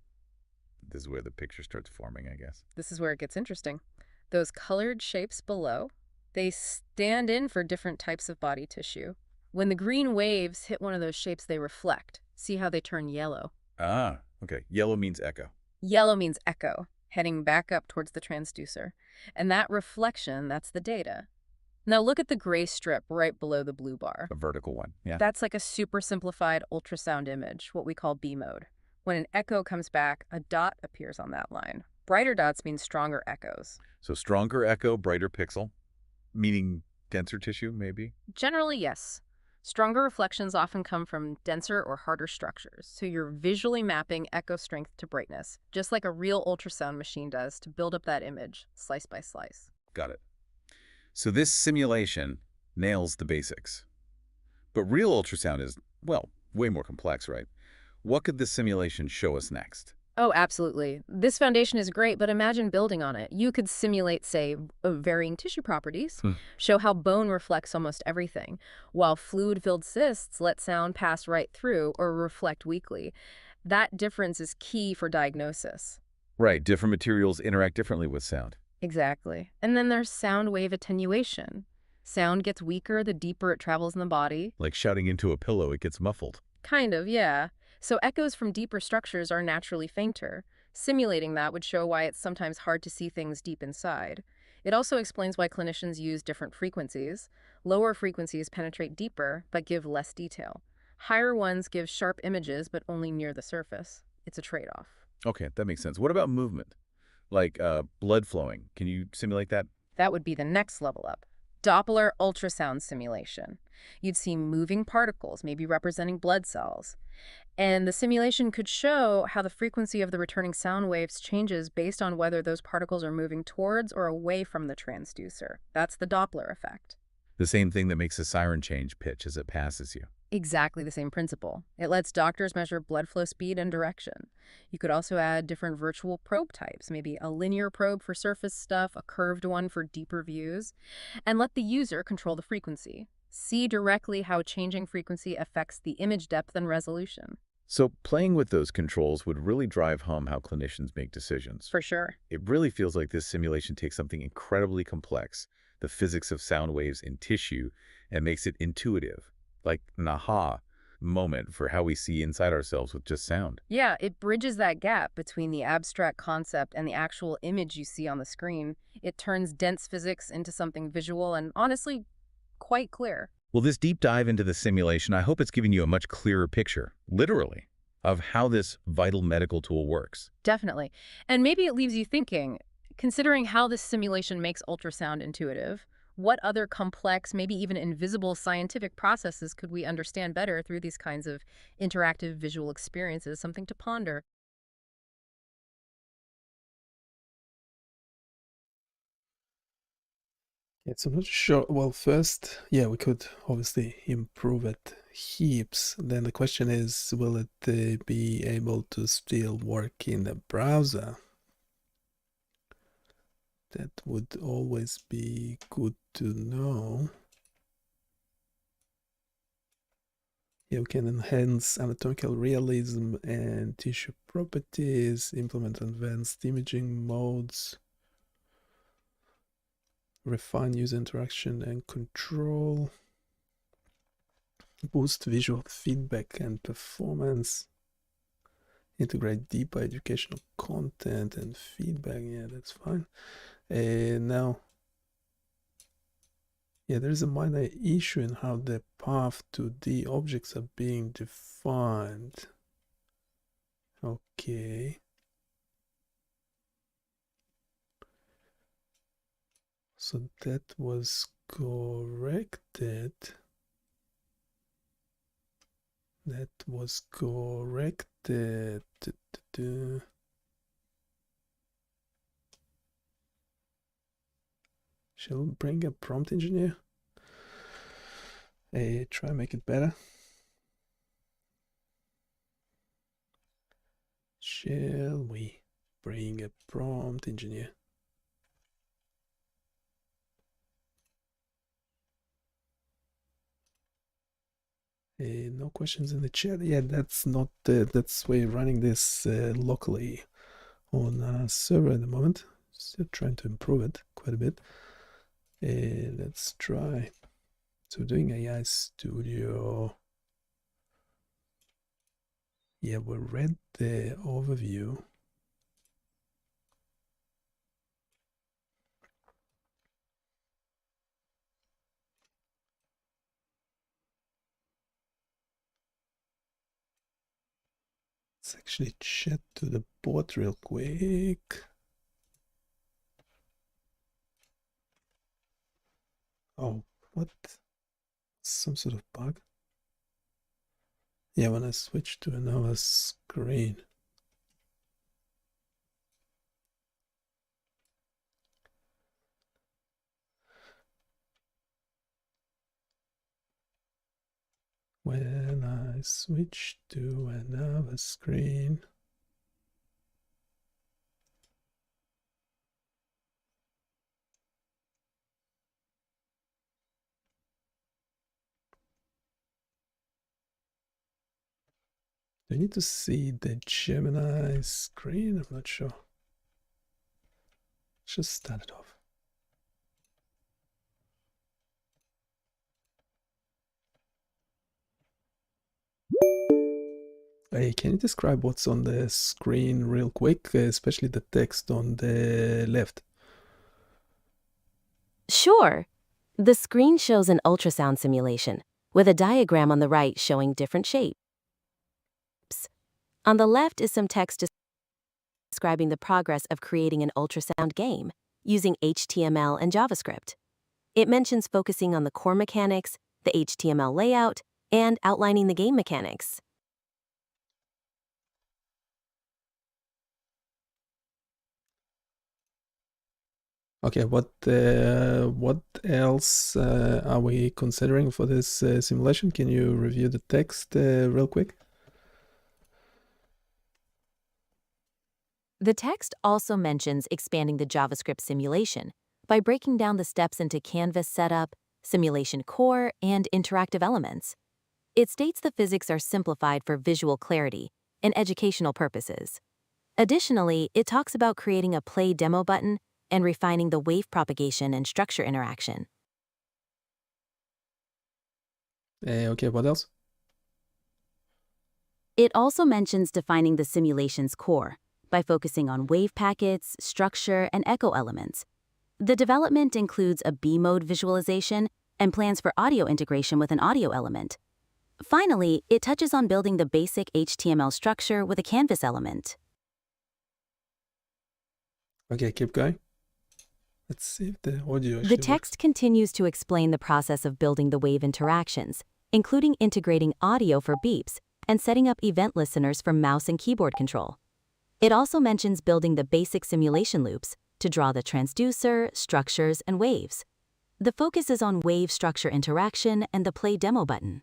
this is where the picture starts forming, I guess. This is where it gets interesting. Those colored shapes below, they stand in for different types of body tissue. When the green waves hit one of those shapes, they reflect. See how they turn yellow? Ah, okay. Yellow means echo. Yellow means echo, heading back up towards the transducer. And that reflection, that's the data. Now look at the gray strip right below the blue bar. A vertical one, yeah. That's like a super simplified ultrasound image, what we call B mode. When an echo comes back, a dot appears on that line. Brighter dots mean stronger echoes. So stronger echo, brighter pixel, meaning denser tissue, maybe? Generally, yes. Stronger reflections often come from denser or harder structures, so you're visually mapping echo strength to brightness, just like a real ultrasound machine does to build up that image, slice by slice. Got it. So this simulation nails the basics. But real ultrasound is, well, way more complex, right? What could this simulation show us next? Oh, absolutely. This foundation is great, but imagine building on it. You could simulate, say, varying tissue properties, Hmm. show how bone reflects almost everything, while fluid-filled cysts let sound pass right through or reflect weakly. That difference is key for diagnosis. Right, different materials interact differently with sound. Exactly. And then there's sound wave attenuation. Sound gets weaker the deeper it travels in the body. Like shouting into a pillow, it gets muffled. Kind of, yeah. So echoes from deeper structures are naturally fainter. Simulating that would show why it's sometimes hard to see things deep inside. It also explains why clinicians use different frequencies. Lower frequencies penetrate deeper, but give less detail. Higher ones give sharp images, but only near the surface. It's a trade-off. Okay, that makes sense. What about movement? Like blood flowing. Can you simulate that? That would be the next level up. Doppler ultrasound simulation. You'd see moving particles, maybe representing blood cells. And the simulation could show how the frequency of the returning sound waves changes based on whether those particles are moving towards or away from the transducer. That's the Doppler effect. The same thing that makes a siren change pitch as it passes you. Exactly the same principle. It lets doctors measure blood flow speed and direction. You could also add different virtual probe types, maybe a linear probe for surface stuff, a curved one for deeper views, and let the user control the frequency. See directly how changing frequency affects the image depth and resolution. So playing with those controls would really drive home how clinicians make decisions. For sure. It really feels like this simulation takes something incredibly complex, the physics of sound waves in tissue, and makes it intuitive, like an aha moment for how we see inside ourselves with just sound. Yeah, it bridges that gap between the abstract concept and the actual image you see on the screen. It turns dense physics into something visual and, honestly, quite clear. Well, this deep dive into the simulation, I hope it's giving you a much clearer picture, literally, of how this vital medical tool works. Definitely. And maybe it leaves you thinking, considering how this simulation makes ultrasound intuitive, what other complex, maybe even invisible scientific processes could we understand better through these kinds of interactive visual experiences? Something to ponder. Yes, I'm not sure. Well, first, yeah, we could obviously improve it heaps. Then the question is, will it be able to still work in the browser? That would always be good to know. Yeah, we can enhance anatomical realism and tissue properties, implement advanced imaging modes, refine user interaction and control, boost visual feedback and performance, integrate deeper educational content and feedback. Yeah, that's fine. Now, yeah, there's a minor issue in how the path to the objects are being defined. Okay. So that was corrected. That was corrected. Shall we bring a prompt engineer? Try and make it better. Shall we bring a prompt engineer? No questions in the chat. Yeah, that's not. That's we're running this locally on a server at the moment. Still trying to improve it quite a bit. Let's try. So doing AI Studio. Yeah, we read the overview. Let's actually chat to the bot real quick. Oh, what? Some sort of bug? Yeah, when I switch to another screen. When I switch to another screen. Do I need to see the Gemini screen? I'm not sure. Let's just start it off. Hey, can you describe what's on the screen real quick, especially the text on the left? Sure. The screen shows an ultrasound simulation, with a diagram on the right showing different shapes. On the left is some text describing the progress of creating an ultrasound game using HTML and JavaScript. It mentions focusing on the core mechanics, the HTML layout, and outlining the game mechanics. Okay, what else are we considering for this simulation? Can you review the text real quick? The text also mentions expanding the JavaScript simulation by breaking down the steps into canvas setup, simulation core, and interactive elements. It states the physics are simplified for visual clarity and educational purposes. Additionally, it talks about creating a play demo button and refining the wave propagation and structure interaction. Okay, what else? It also mentions defining the simulation's core by focusing on wave packets, structure, and echo elements. The development includes a B-mode visualization and plans for audio integration with an audio element. Finally, it touches on building the basic HTML structure with a canvas element. Okay, keep going. Let's see if the audio actually The text continues to explain the process of building the wave interactions, including integrating audio for beeps and setting up event listeners for mouse and keyboard control. It also mentions building the basic simulation loops to draw the transducer, structures, and waves. The focus is on wave structure interaction and the play demo button.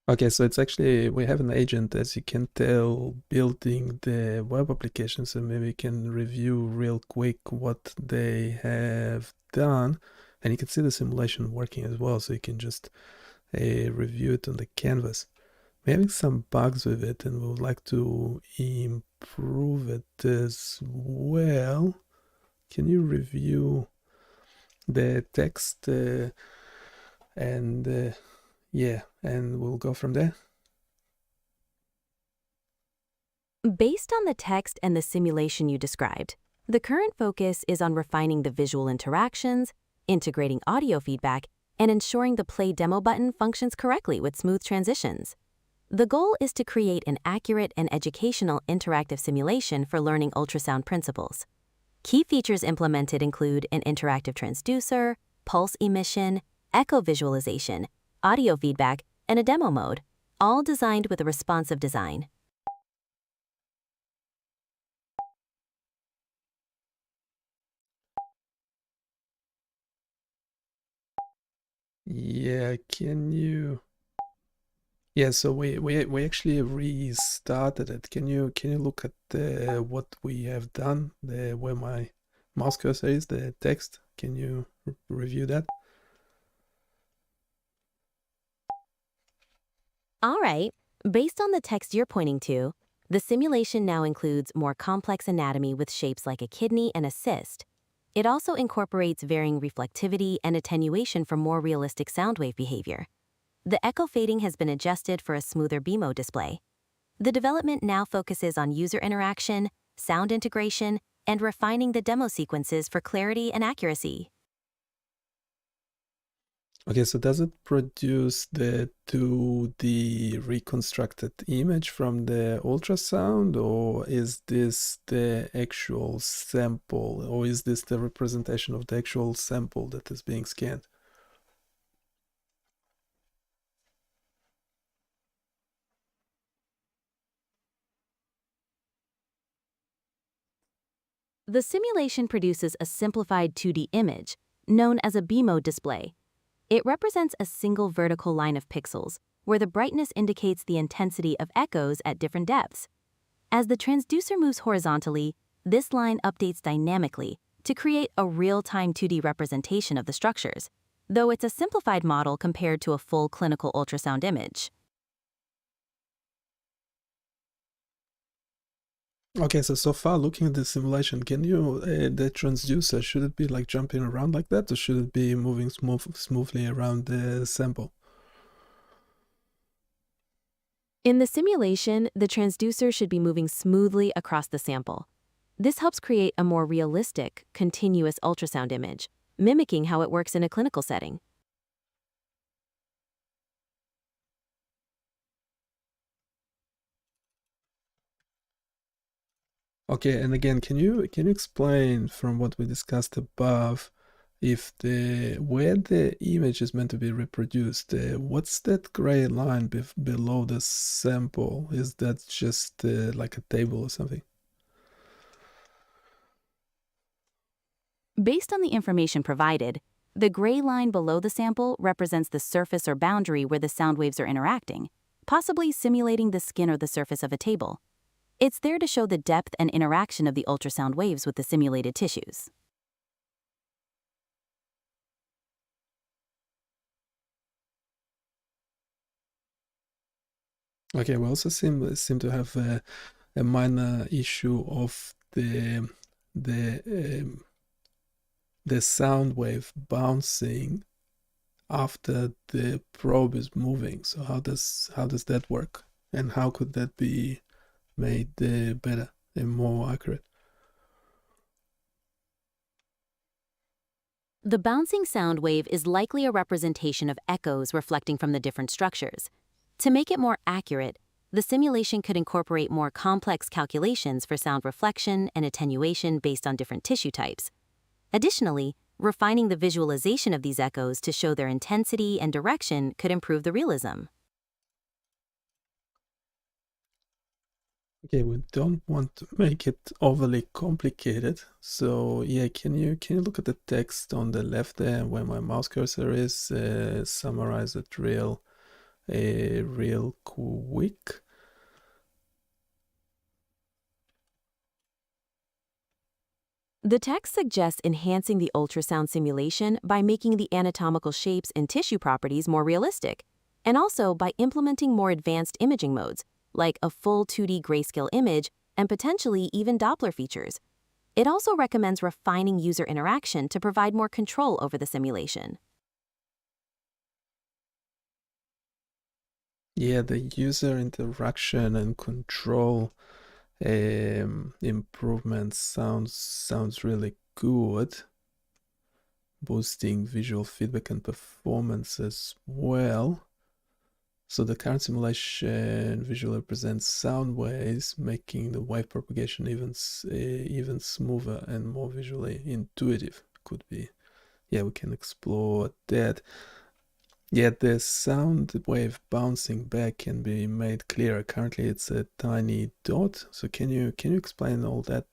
Okay, so it's actually, we have an agent, as you can tell, building the web application, so maybe we can review real quick what they have done. And you can see the simulation working as well, so you can just review it on the canvas. We're having some bugs with it, and we would like to improve it as well. Can you review the text and yeah, and we'll go from there. Based on the text and the simulation you described, the current focus is on refining the visual interactions, integrating audio feedback, and ensuring the play demo button functions correctly with smooth transitions. The goal is to create an accurate and educational interactive simulation for learning ultrasound principles. Key features implemented include an interactive transducer, pulse emission, echo visualization, audio feedback, and a demo mode, all designed with a responsive design. Yeah, can you? Yeah, so we actually restarted it. Can you look at what we have done? Where my mouse cursor is, the text. Can you review that? All right, based on the text you're pointing to, the simulation now includes more complex anatomy with shapes like a kidney and a cyst. It also incorporates varying reflectivity and attenuation for more realistic sound wave behavior. The echo fading has been adjusted for a smoother B-mode display. The development now focuses on user interaction, sound integration, and refining the demo sequences for clarity and accuracy. Okay, so does it produce the 2D reconstructed image from the ultrasound, or is this the actual sample, or is this the representation of the actual sample that is being scanned? The simulation produces a simplified 2D image, known as a BiMo display. It represents a single vertical line of pixels, where the brightness indicates the intensity of echoes at different depths. As the transducer moves horizontally, this line updates dynamically to create a real-time 2D representation of the structures, though it's a simplified model compared to a full clinical ultrasound image. Okay, so far looking at the simulation, can you, the transducer, should it be like jumping around like that, or should it be moving smoothly around the sample? In the simulation, the transducer should be moving smoothly across the sample. This helps create a more realistic, continuous ultrasound image, mimicking how it works in a clinical setting. Okay, and again, can you explain from what we discussed above, if where the image is meant to be reproduced, what's that gray line below the sample? Is that just like a table or something? Based on the information provided, the gray line below the sample represents the surface or boundary where the sound waves are interacting, possibly simulating the skin or the surface of a table. It's there to show the depth and interaction of the ultrasound waves with the simulated tissues. Okay, we also seem to have a minor issue of the sound wave bouncing after the probe is moving. So how does that work, and how could that be made better and more accurate? The bouncing sound wave is likely a representation of echoes reflecting from the different structures. To make it more accurate, the simulation could incorporate more complex calculations for sound reflection and attenuation based on different tissue types. Additionally, refining the visualization of these echoes to show their intensity and direction could improve the realism. Okay, we don't want to make it overly complicated. So yeah, can you look at the text on the left there where my mouse cursor is? Summarize it real quick. The text suggests enhancing the ultrasound simulation by making the anatomical shapes and tissue properties more realistic, and also by implementing more advanced imaging modes, like a full 2D grayscale image and potentially even Doppler features. It also recommends refining user interaction to provide more control over the simulation. Yeah, the user interaction and control improvements sounds really good. Boosting visual feedback and performance as well. So the current simulation visually represents sound waves, making the wave propagation even smoother and more visually intuitive. Could be. Yeah, we can explore that. Yet the sound wave bouncing back can be made clearer. Currently it's a tiny dot. So can you explain all that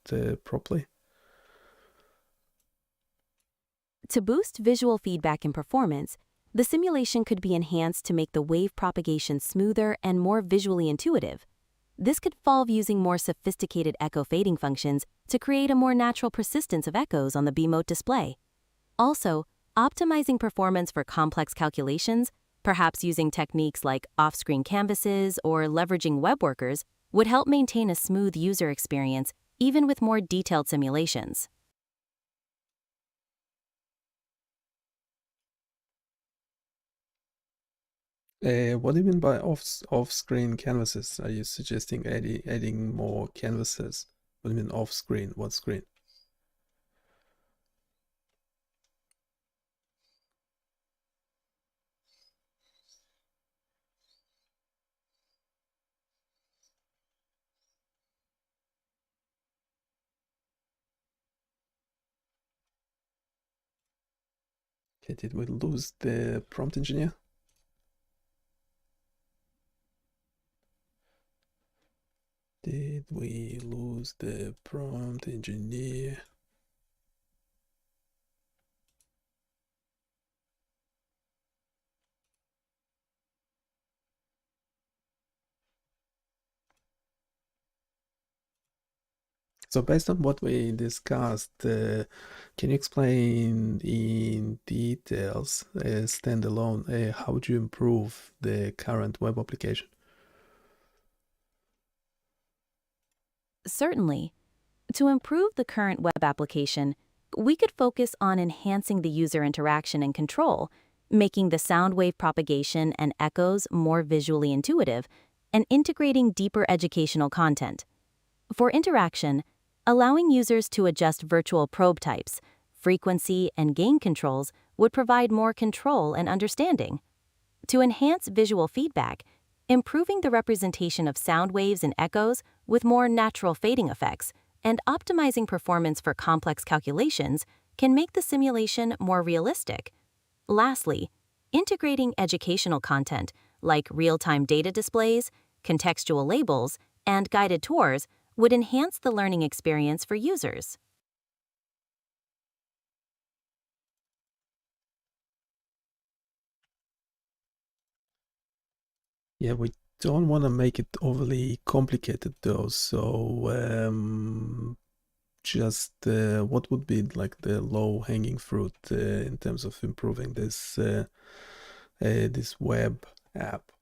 properly? To boost visual feedback and performance, the simulation could be enhanced to make the wave propagation smoother and more visually intuitive. This could involve using more sophisticated echo fading functions to create a more natural persistence of echoes on the B-mode display. Also, optimizing performance for complex calculations, perhaps using techniques like off-screen canvases or leveraging web workers, would help maintain a smooth user experience even with more detailed simulations. What do you mean by off-screen canvases? Are you suggesting adding more canvases? What do you mean off-screen? What screen? Okay, did we lose the prompt engineer? Did we lose the prompt engineer? So based on what we discussed, can you explain in details, standalone, how would you improve the current web application? Certainly. To improve the current web application, we could focus on enhancing the user interaction and control, making the sound wave propagation and echoes more visually intuitive, and integrating deeper educational content. For interaction, allowing users to adjust virtual probe types, frequency, and gain controls would provide more control and understanding. To enhance visual feedback, improving the representation of sound waves and echoes with more natural fading effects, and optimizing performance for complex calculations can make the simulation more realistic. Lastly, integrating educational content like real-time data displays, contextual labels, and guided tours would enhance the learning experience for users. Yeah, we don't want to make it overly complicated though, so just what would be like the low-hanging fruit in terms of improving this web app?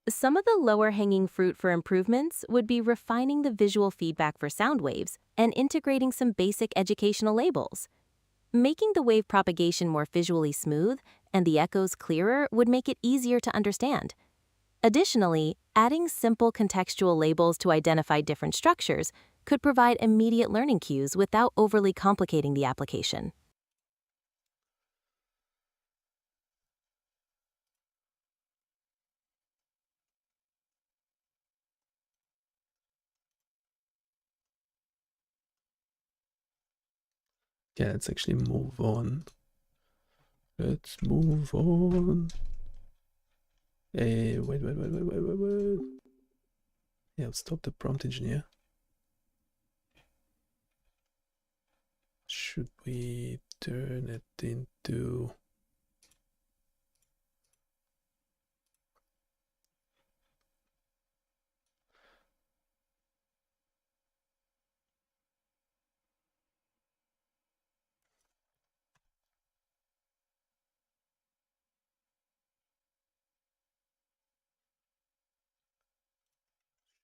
Some of the lower-hanging fruit for improvements would be refining the visual feedback for sound waves and integrating some basic educational labels. Making the wave propagation more visually smooth and the echoes clearer would make it easier to understand. Additionally, adding simple contextual labels to identify different structures could provide immediate learning cues without overly complicating the application. Yeah, let's actually move on. Let's move on. Wait. Yeah, stop the prompt engineer. Should we turn it into...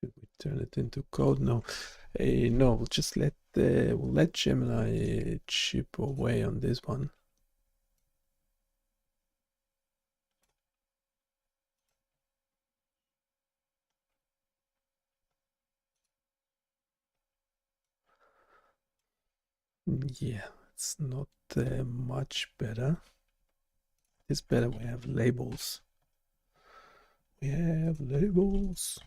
Should we turn it into code? No. No, we'll just let Gemini chip away on this one. Yeah, it's not much better. It's better we have labels. We have labels.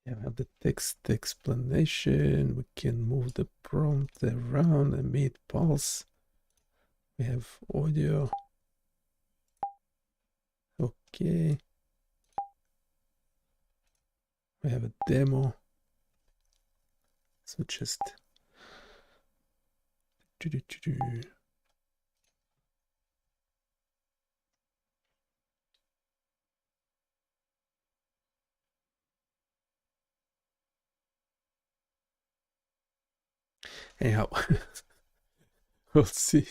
Yeah, we have the text explanation. We can move the prompt around, emit pulse. We have audio. Okay. We have a demo. So just anyhow, we'll see.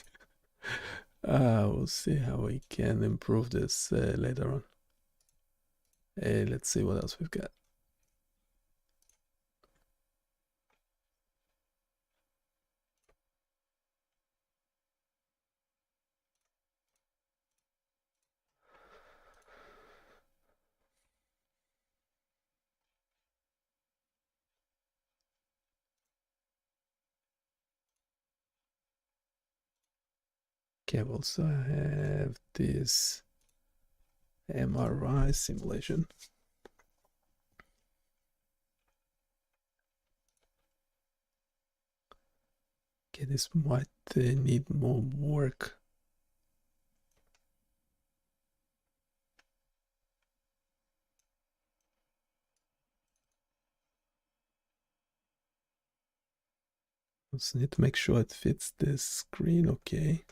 We'll see how we can improve this later on. Let's see what else we've got. Okay, we also have this MRI simulation. Okay, this might need more work. Just need to make sure it fits the screen. Okay.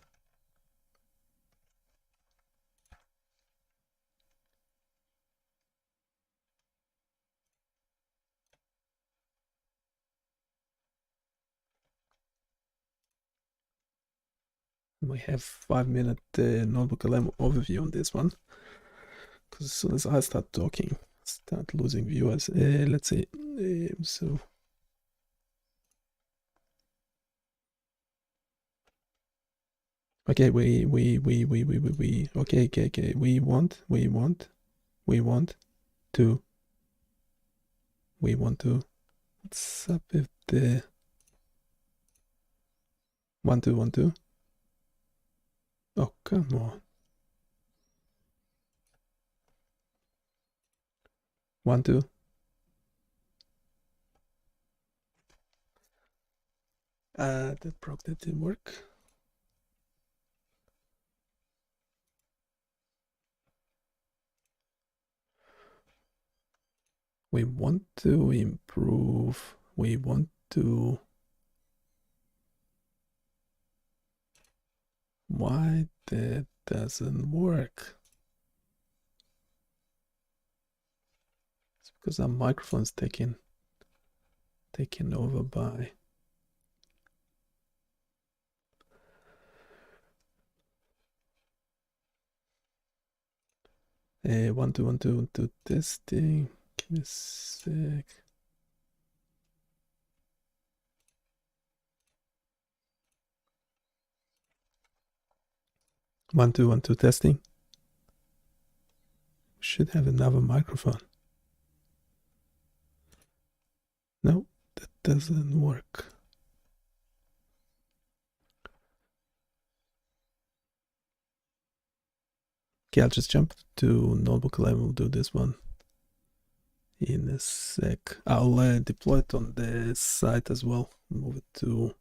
We have 5-minute notebook LM overview on this one, because as soon as I start talking, start losing viewers. Let's see. So okay, we okay. We want to. What's up with the 1 2 1 2? Oh, come on. 1 2. That didn't work. We want to improve. We want to. Why that doesn't work? It's because our microphone's taken over by. One two testing. Give me a sec. One two testing. Should have another microphone. No, that doesn't work. Okay, I'll just jump to notebook level. We'll do this one in a sec. I'll deploy it on the site as well. Move it to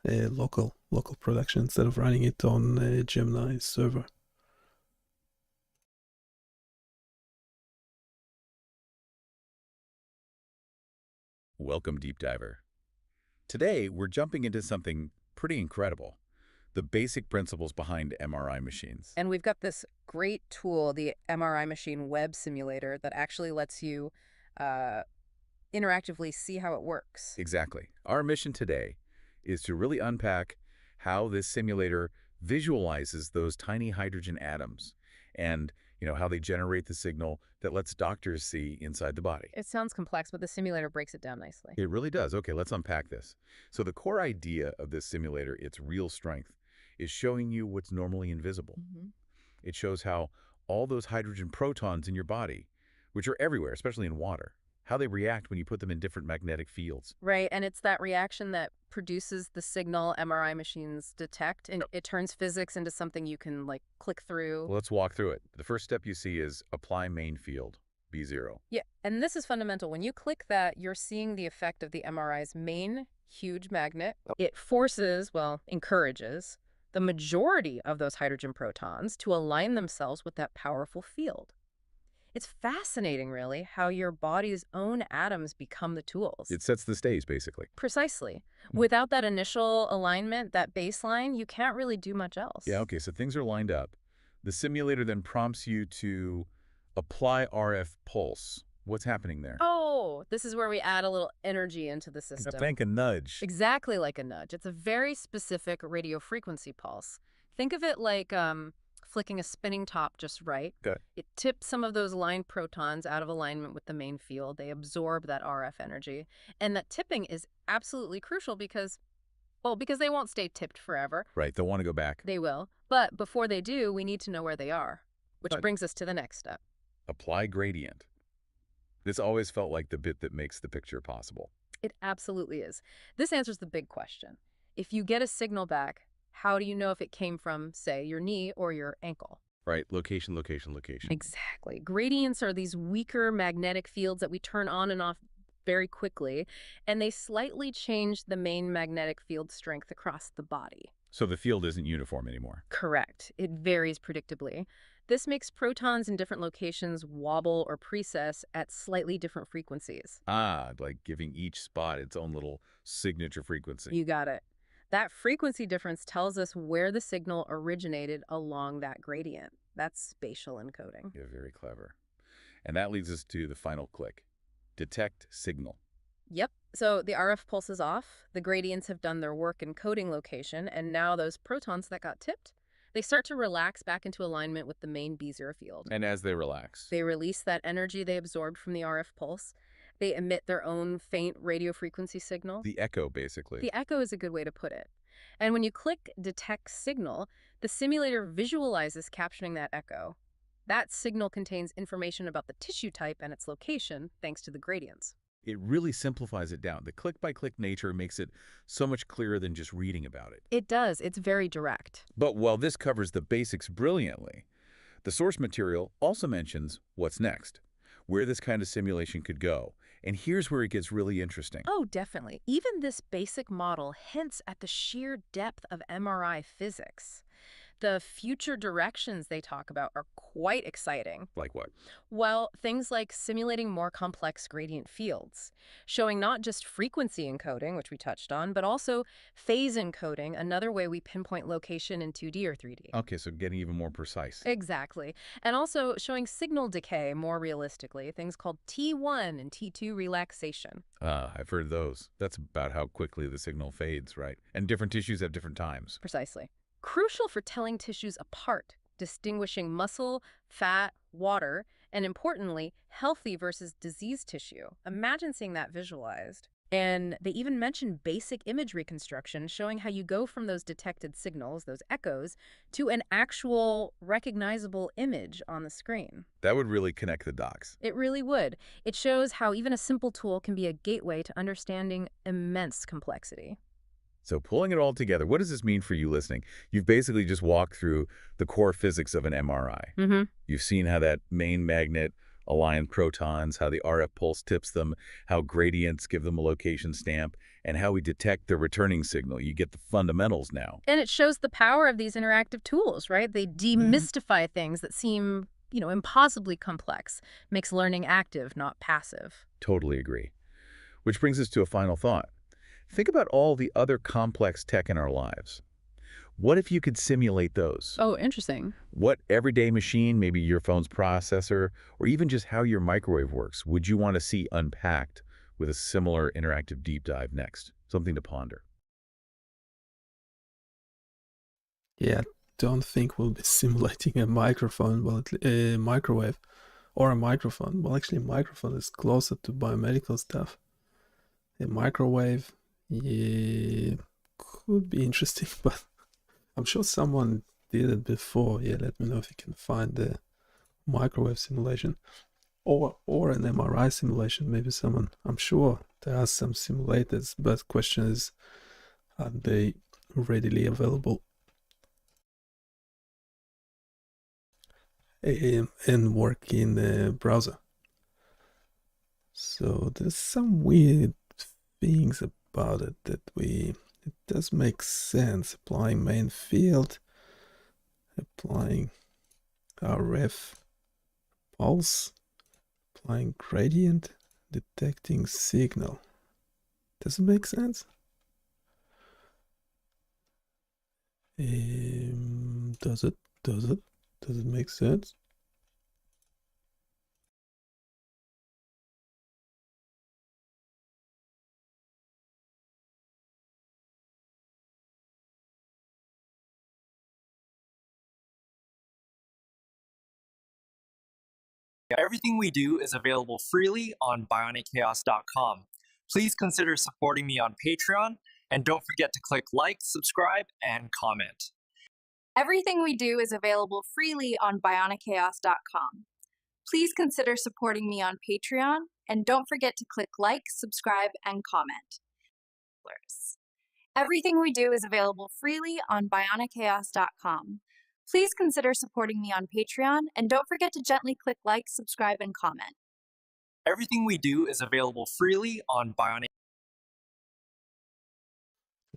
a local production instead of running it on a Gemini server. Welcome, Deep Diver. Today, we're jumping into something pretty incredible, the basic principles behind MRI machines. And we've got this great tool, the MRI machine web simulator, that actually lets you interactively see how it works. Exactly. Our mission today is to really unpack how this simulator visualizes those tiny hydrogen atoms and how they generate the signal that lets doctors see inside the body. It sounds complex, but the simulator breaks it down nicely. It really does. Okay, let's unpack this. So the core idea of this simulator, its real strength, is showing you what's normally invisible. It shows how all those hydrogen protons in your body, which are everywhere, especially in water, how they react when you put them in different magnetic fields. Right, and it's that reaction that produces the signal MRI machines detect, and it turns physics into something you can, like, click through. Well, let's walk through it. The first step you see is apply main field, B0. Yeah, and this is fundamental. When you click that, you're seeing the effect of the MRI's main huge magnet. It forces, well, encourages, the majority of those hydrogen protons to align themselves with that powerful field. It's fascinating, really, how your body's own atoms become the tools. It sets the stage, basically. Precisely. Without that initial alignment, that baseline, you can't really do much else. Yeah, okay, so things are lined up. The simulator then prompts you to apply RF pulse. What's happening there? Oh, this is where we add a little energy into the system. Think a nudge. Exactly like a nudge. It's a very specific radio frequency pulse. Think of it like flicking a spinning top just right. Okay. It tips some of those line protons out of alignment with the main field. They absorb that RF energy. And that tipping is absolutely crucial because they won't stay tipped forever. Right, they'll want to go back. They will. But before they do, we need to know where they are, which brings us to the next step. Apply gradient. This always felt like the bit that makes the picture possible. It absolutely is. This answers the big question. If you get a signal back, how do you know if it came from, say, your knee or your ankle? Right, location, location, location. Exactly. Gradients are these weaker magnetic fields that we turn on and off very quickly, and they slightly change the main magnetic field strength across the body. So the field isn't uniform anymore. Correct. It varies predictably. This makes protons in different locations wobble or precess at slightly different frequencies. Ah, like giving each spot its own little signature frequency. You got it. That frequency difference tells us where the signal originated along that gradient. That's spatial encoding. Yeah, very clever. And that leads us to the final click. Detect signal. Yep. So the RF pulse is off, the gradients have done their work in coding location, and now those protons that got tipped, they start to relax back into alignment with the main B0 field. And as they relax, They release that energy they absorbed from the RF pulse. They emit their own faint radio frequency signal. the echo, basically. The echo is a good way to put it. And when you click Detect Signal, the simulator visualizes capturing that echo. That signal contains information about the tissue type and its location, thanks to the gradients. It really simplifies it down. The click-by-click nature makes it so much clearer than just reading about it. It does. It's very direct. But while this covers the basics brilliantly, the source material also mentions what's next, where this kind of simulation could go. And here's where it gets really interesting. Oh, definitely. Even this basic model hints at the sheer depth of MRI physics. The future directions they talk about are quite exciting. Like what? Well, things like simulating more complex gradient fields, showing not just frequency encoding, which we touched on, but also phase encoding, another way we pinpoint location in 2D or 3D. Okay, so getting even more precise. Exactly. And also showing signal decay more realistically, things called T1 and T2 relaxation. I've heard those. That's about how quickly the signal fades, right? And different tissues have different times. Precisely. Crucial for telling tissues apart, distinguishing muscle, fat, water, and importantly, healthy versus diseased tissue. Imagine seeing that visualized. And they even mention basic image reconstruction, showing how you go from those detected signals, those echoes, to an actual recognizable image on the screen. That would really connect the dots. It really would. It shows how even a simple tool can be a gateway to understanding immense complexity. So pulling it all together, what does this mean for you listening? You've basically just walked through the core physics of an MRI. Mm-hmm. You've seen how that main magnet aligns protons, how the RF pulse tips them, how gradients give them a location stamp, and how we detect the returning signal. You get the fundamentals now. And it shows the power of these interactive tools, right? They demystify things that seem, impossibly complex. Makes learning active, not passive. Totally agree. Which brings us to a final thought. Think about all the other complex tech in our lives. What if you could simulate those? Oh, interesting. What everyday machine, maybe your phone's processor, or even just how your microwave works, would you want to see unpacked with a similar interactive deep dive next? Something to ponder. Yeah, I don't think we'll be simulating a microphone, well, a microwave or a microphone. Well, actually, a microphone is closer to biomedical stuff. A microwave, yeah, could be interesting, but I'm sure someone did it before. Yeah, let me know if you can find the microwave simulation or an MRI simulation. Maybe someone, I'm sure there are some simulators, but question is, are they readily available and work in the browser? So there's some weird things about it that it does make sense. Applying main field, applying RF pulse, applying gradient, detecting signal. Does it make sense? Does it make sense? Everything we do is available freely on BioniChaos.com. Please consider supporting me on Patreon, and don't forget to click like, subscribe, and comment. Everything we do is available freely on BioniChaos.com. Please consider supporting me on Patreon, and don't forget to click like, subscribe, and comment. Everything we do is available freely on BioniChaos.com. Please consider supporting me on Patreon, and don't forget to gently click like, subscribe, and comment. Everything we do is available freely on BioniChaos.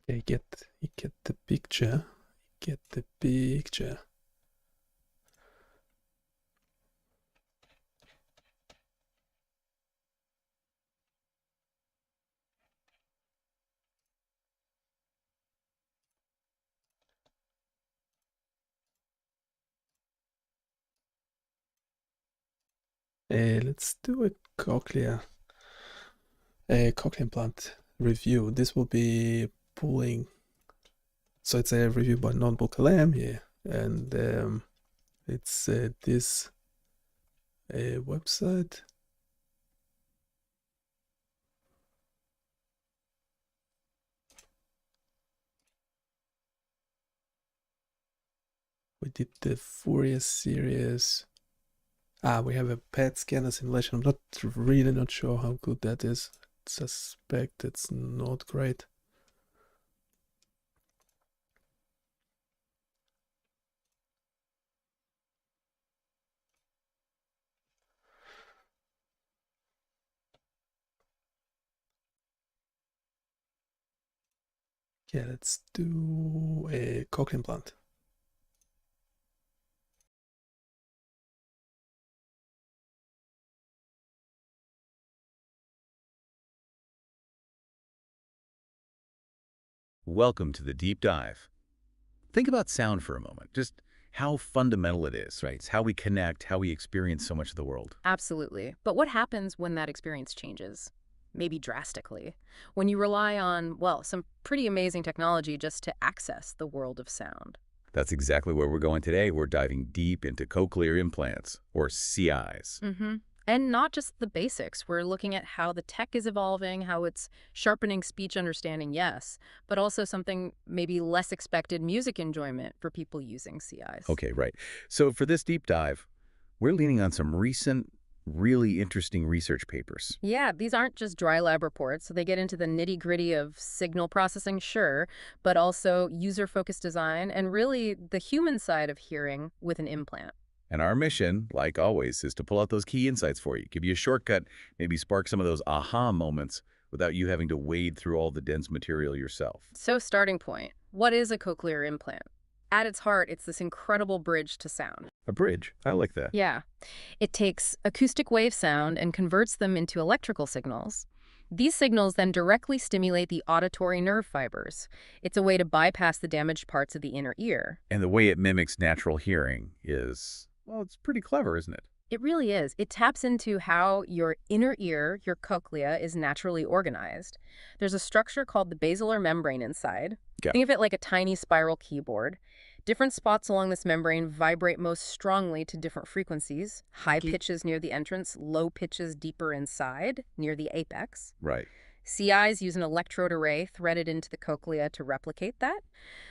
Okay, you get the picture. Get the picture. Let's do a cochlear implant review. This will be pulling. So it's a review by Notebook LM here, and it's this website. We did the Fourier series. We have a PET scanner simulation. I'm really not sure how good that is. I suspect it's not great. Yeah, let's do a cochlear implant. Welcome to the deep dive. Think about sound for a moment, just how fundamental it is, right? It's how we connect, how we experience so much of the world. Absolutely. But what happens when that experience changes? Maybe drastically. When you rely on, well, some pretty amazing technology just to access the world of sound. That's exactly where we're going today. We're diving deep into cochlear implants, or CIs. Mm-hmm. And not just the basics. We're looking at how the tech is evolving, how it's sharpening speech understanding, yes, but also something maybe less expected, music enjoyment for people using CIs. Okay, right. So for this deep dive, we're leaning on some recent, really interesting research papers. Yeah, these aren't just dry lab reports. So they get into the nitty-gritty of signal processing, sure, but also user-focused design and really the human side of hearing with an implant. And our mission, like always, is to pull out those key insights for you, give you a shortcut, maybe spark some of those aha moments without you having to wade through all the dense material yourself. So starting point, what is a cochlear implant? At its heart, it's this incredible bridge to sound. A bridge. I like that. Yeah. It takes acoustic wave sound and converts them into electrical signals. These signals then directly stimulate the auditory nerve fibers. It's a way to bypass the damaged parts of the inner ear. And the way it mimics natural hearing is, well, it's pretty clever, isn't it? It really is. It taps into how your inner ear, your cochlea, is naturally organized. There's a structure called the basilar membrane inside. Yeah. Think of it like a tiny spiral keyboard. Different spots along this membrane vibrate most strongly to different frequencies. High pitches near the entrance, low pitches deeper inside, near the apex. Right. CIs use an electrode array threaded into the cochlea to replicate that.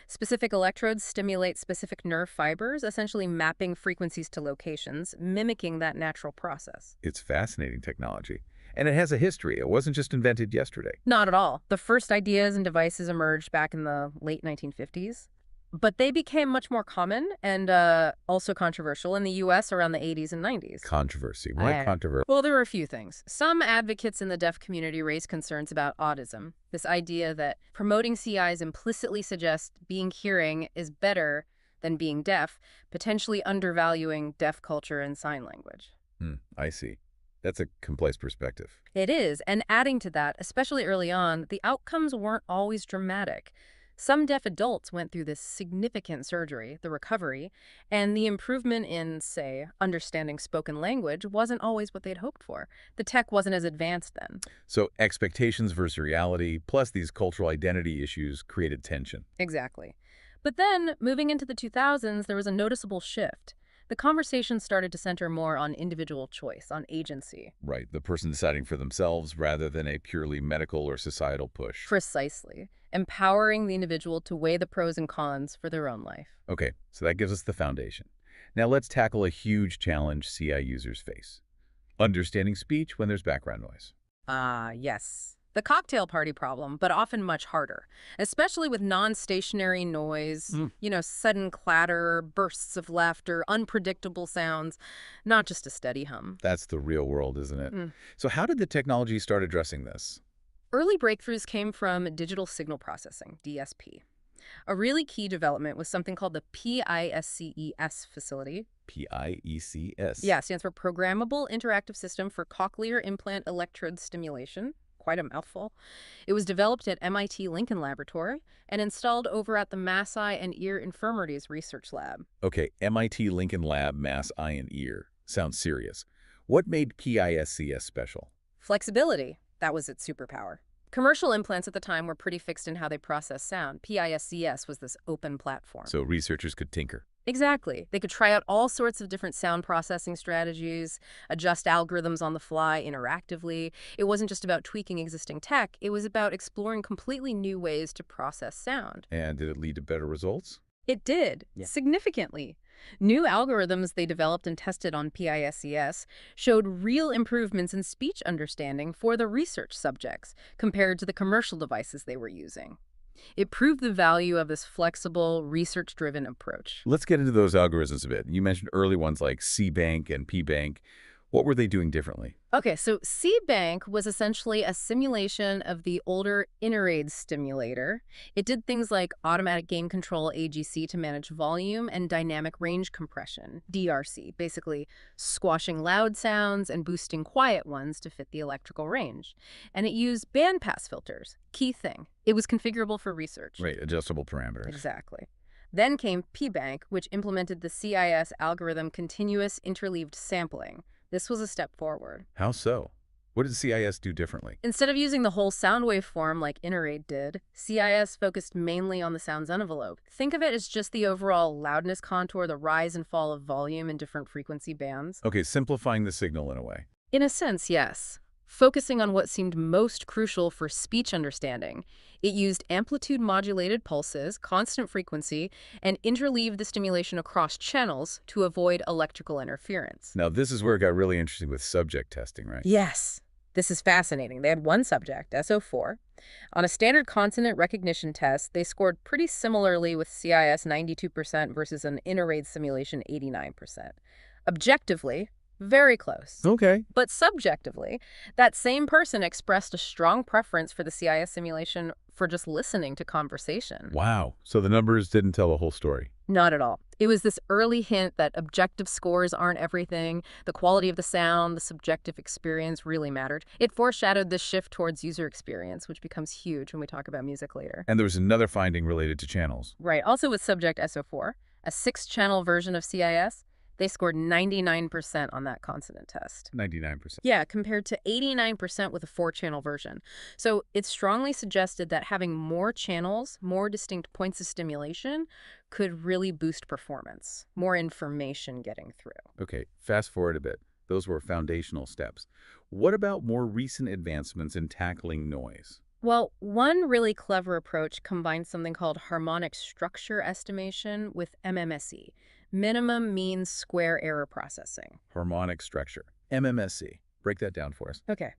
Specific electrodes stimulate specific nerve fibers, essentially mapping frequencies to locations, mimicking that natural process. It's fascinating technology. And it has a history. It wasn't just invented yesterday. Not at all. The first ideas and devices emerged back in the late 1950s. But they became much more common and also controversial in the U.S. around the 80s and 90s. Controversy. Why controversy? Well, there were a few things. Some advocates in the deaf community raised concerns about autism, this idea that promoting CIs implicitly suggests being hearing is better than being deaf, potentially undervaluing deaf culture and sign language. I see. That's a complex perspective. It is, and adding to that, especially early on, the outcomes weren't always dramatic. Some deaf adults went through this significant surgery, the recovery, and the improvement in, say, understanding spoken language wasn't always what they'd hoped for. The tech wasn't as advanced then. So expectations versus reality, plus these cultural identity issues created tension. Exactly. But then, moving into the 2000s, there was a noticeable shift. The conversation started to center more on individual choice, on agency. Right, the person deciding for themselves rather than a purely medical or societal push. Precisely. Empowering the individual to weigh the pros and cons for their own life. Okay, so that gives us the foundation. Now let's tackle a huge challenge CI users face. Understanding speech when there's background noise. Yes. The cocktail party problem, but often much harder, especially with non-stationary noise, sudden clatter, bursts of laughter, unpredictable sounds, not just a steady hum. That's the real world, isn't it? Mm. So how did the technology start addressing this? Early breakthroughs came from digital signal processing, DSP. A really key development was something called the PISCES facility. PIECS. Yeah, stands for Programmable Interactive System for Cochlear Implant Electrode Stimulation. Quite a mouthful. It was developed at MIT Lincoln Laboratory and installed over at the Mass Eye and Ear Infirmities Research Lab. Okay, MIT Lincoln Lab, Mass Eye and Ear. Sounds serious. What made PISCS special? Flexibility. That was its superpower. Commercial implants at the time were pretty fixed in how they process sound. PISCS was this open platform. So researchers could tinker. Exactly. They could try out all sorts of different sound processing strategies, adjust algorithms on the fly interactively. It wasn't just about tweaking existing tech. It was about exploring completely new ways to process sound. And did it lead to better results? It did, significantly. New algorithms they developed and tested on PISCS showed real improvements in speech understanding for the research subjects compared to the commercial devices they were using. It proved the value of this flexible, research-driven approach. Let's get into those algorithms a bit. You mentioned early ones like C-Bank and P-Bank. What were they doing differently? Okay, so C-Bank was essentially a simulation of the older InnerAid stimulator. It did things like automatic gain control AGC to manage volume and dynamic range compression, DRC, basically squashing loud sounds and boosting quiet ones to fit the electrical range. And it used bandpass filters, key thing. It was configurable for research. Right, adjustable parameters. Exactly. Then came P-Bank, which implemented the CIS algorithm continuous interleaved sampling. This was a step forward. How so? What did CIS do differently? Instead of using the whole sound waveform like InnerAid did, CIS focused mainly on the sound's envelope. Think of it as just the overall loudness contour, the rise and fall of volume in different frequency bands. Okay, simplifying the signal in a way. In a sense, yes. Focusing on what seemed most crucial for speech understanding. It used amplitude-modulated pulses, constant frequency, and interleaved the stimulation across channels to avoid electrical interference. Now, this is where it got really interesting with subject testing, right? Yes. This is fascinating. They had one subject, SO4. On a standard consonant recognition test, they scored pretty similarly with CIS 92% versus an InnerAid simulation 89%. Objectively, very close. Okay. But subjectively, that same person expressed a strong preference for the CIS simulation for just listening to conversation. Wow. So the numbers didn't tell the whole story. Not at all. It was this early hint that objective scores aren't everything. The quality of the sound, the subjective experience really mattered. It foreshadowed this shift towards user experience, which becomes huge when we talk about music later. And there was another finding related to channels. Right. Also with subject SO4, a 6-channel version of CIS, they scored 99% on that consonant test. 99%. Yeah, compared to 89% with a 4-channel version. So it strongly suggested that having more channels, more distinct points of stimulation, could really boost performance, more information getting through. Okay, fast forward a bit. Those were foundational steps. What about more recent advancements in tackling noise? Well, one really clever approach combines something called harmonic structure estimation with MMSE, minimum mean square error processing. Harmonic structure. MMSE. Break that down for us. Okay.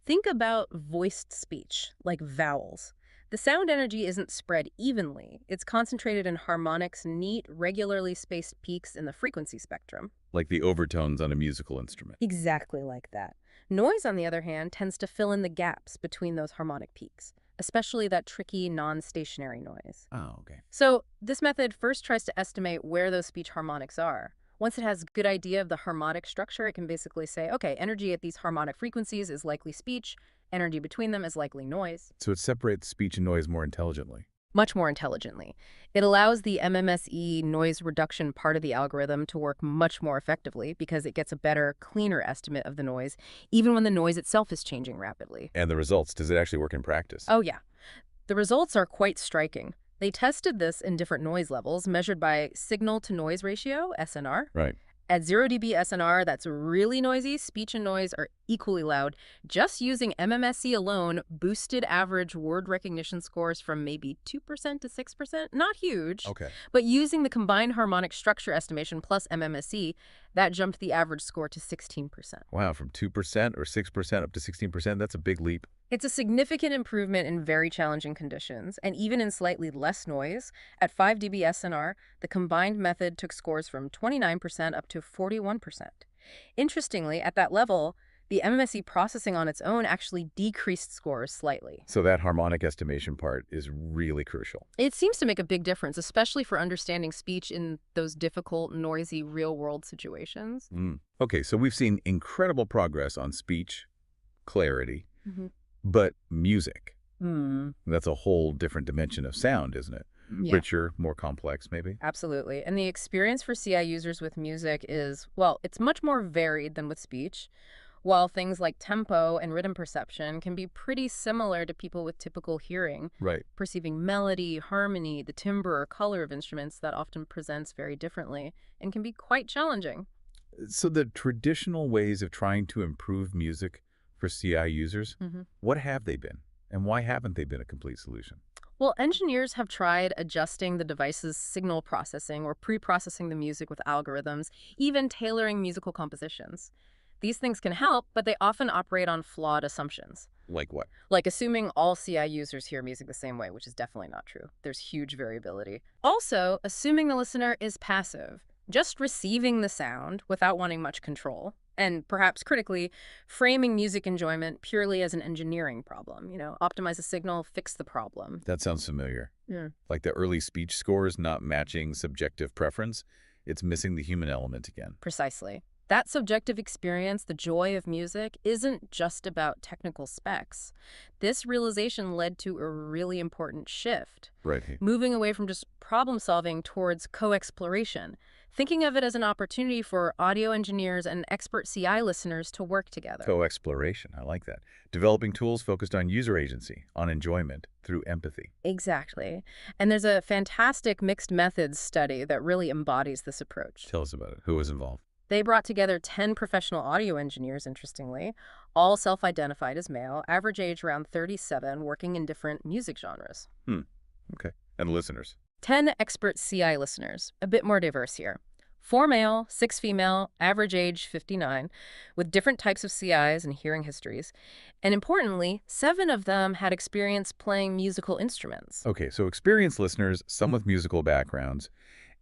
Think about voiced speech, like vowels. The sound energy isn't spread evenly. It's concentrated in harmonics, neat, regularly spaced peaks in the frequency spectrum. Like the overtones on a musical instrument. Exactly like that. Noise, on the other hand, tends to fill in the gaps between those harmonic peaks, especially that tricky non-stationary noise. Oh, okay. So this method first tries to estimate where those speech harmonics are. Once it has a good idea of the harmonic structure, it can basically say, okay, energy at these harmonic frequencies is likely speech, energy between them is likely noise. So it separates speech and noise more intelligently. Much more intelligently. It allows the MMSE noise reduction part of the algorithm to work much more effectively because it gets a better, cleaner estimate of the noise, even when the noise itself is changing rapidly. And the results, does it actually work in practice? Oh, yeah. The results are quite striking. They tested this in different noise levels, measured by signal-to-noise ratio, SNR. Right. At 0 dB SNR, that's really noisy, speech and noise are equally loud, just using MMSE alone boosted average word recognition scores from maybe 2% to 6%. Not huge. Okay. But using the combined harmonic structure estimation plus MMSE, that jumped the average score to 16%. Wow, from 2% or 6% up to 16%, that's a big leap. It's a significant improvement in very challenging conditions, and even in slightly less noise. At 5 dB SNR, the combined method took scores from 29% up to 41%. Interestingly, at that level, the MMSE processing on its own actually decreased scores slightly. So that harmonic estimation part is really crucial. It seems to make a big difference, especially for understanding speech in those difficult, noisy, real-world situations. Okay, so we've seen incredible progress on speech, clarity, but music. That's a whole different dimension of sound, isn't it? Yeah. Richer, more complex, maybe? Absolutely. And the experience for CI users with music is, well, it's much more varied than with speech. While things like tempo and rhythm perception can be pretty similar to people with typical hearing, Right. perceiving melody, harmony, the timbre or color of instruments that often presents very differently and can be quite challenging. So the traditional ways of trying to improve music for CI users, what have they been? And why haven't they been a complete solution? Well, engineers have tried adjusting the device's signal processing or pre-processing the music with algorithms, even tailoring musical compositions. These things can help, but they often operate on flawed assumptions. Like what? Like assuming all CI users hear music the same way, which is definitely not true. There's huge variability. Also, assuming the listener is passive, just receiving the sound without wanting much control. And perhaps critically, framing music enjoyment purely as an engineering problem. Optimize the signal, fix the problem. That sounds familiar. Yeah. Like the early speech scores not matching subjective preference, it's missing the human element again. Precisely. That subjective experience, the joy of music, isn't just about technical specs. This realization led to a really important shift. Right. Moving away from just problem solving towards co-exploration, thinking of it as an opportunity for audio engineers and expert CI listeners to work together. Co-exploration, I like that. Developing tools focused on user agency, on enjoyment, through empathy. Exactly. And there's a fantastic mixed methods study that really embodies this approach. Tell us about it. Who was involved? They brought together 10 professional audio engineers, interestingly, all self-identified as male, average age around 37, working in different music genres. Okay. And listeners? 10 expert CI listeners, a bit more diverse here. 4 male, 6 female, average age 59, with different types of CIs and hearing histories. And importantly, 7 of them had experience playing musical instruments. Okay, so experienced listeners, some with musical backgrounds.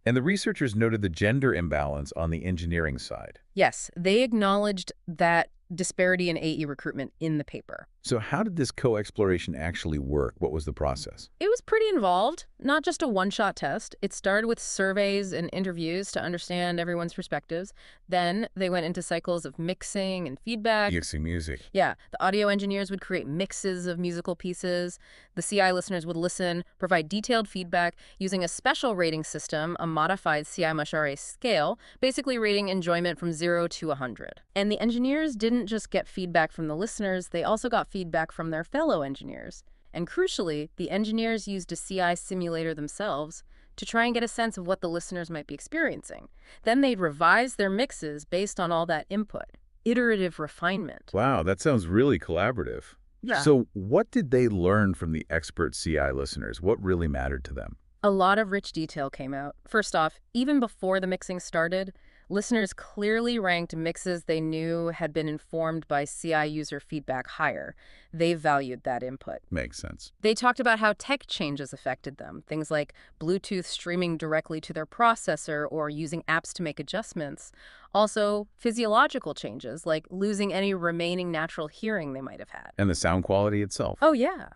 And the researchers noted the gender imbalance on the engineering side. Yes, they acknowledged that disparity in AE recruitment in the paper. So how did this co-exploration actually work? What was the process? It was pretty involved, not just a one-shot test. It started with surveys and interviews to understand everyone's perspectives. Then they went into cycles of mixing and feedback. Mixing music. Yeah, the audio engineers would create mixes of musical pieces. The CI listeners would listen, provide detailed feedback using a special rating system, a modified CI-MUSH-RA scale, basically rating enjoyment from 0 to 100. And the engineers didn't just get feedback from the listeners, they also got feedback from their fellow engineers. And crucially, the engineers used a CI simulator themselves to try and get a sense of what the listeners might be experiencing. Then they'd revise their mixes based on all that input. Iterative refinement. Wow, that sounds really collaborative. Yeah. So what did they learn from the expert CI listeners? What really mattered to them? A lot of rich detail came out. First off, even before the mixing started, listeners clearly ranked mixes they knew had been informed by CI user feedback higher. They valued that input. Makes sense. They talked about how tech changes affected them, things like Bluetooth streaming directly to their processor or using apps to make adjustments. Also, physiological changes, like losing any remaining natural hearing they might have had. And the sound quality itself? Oh, yeah.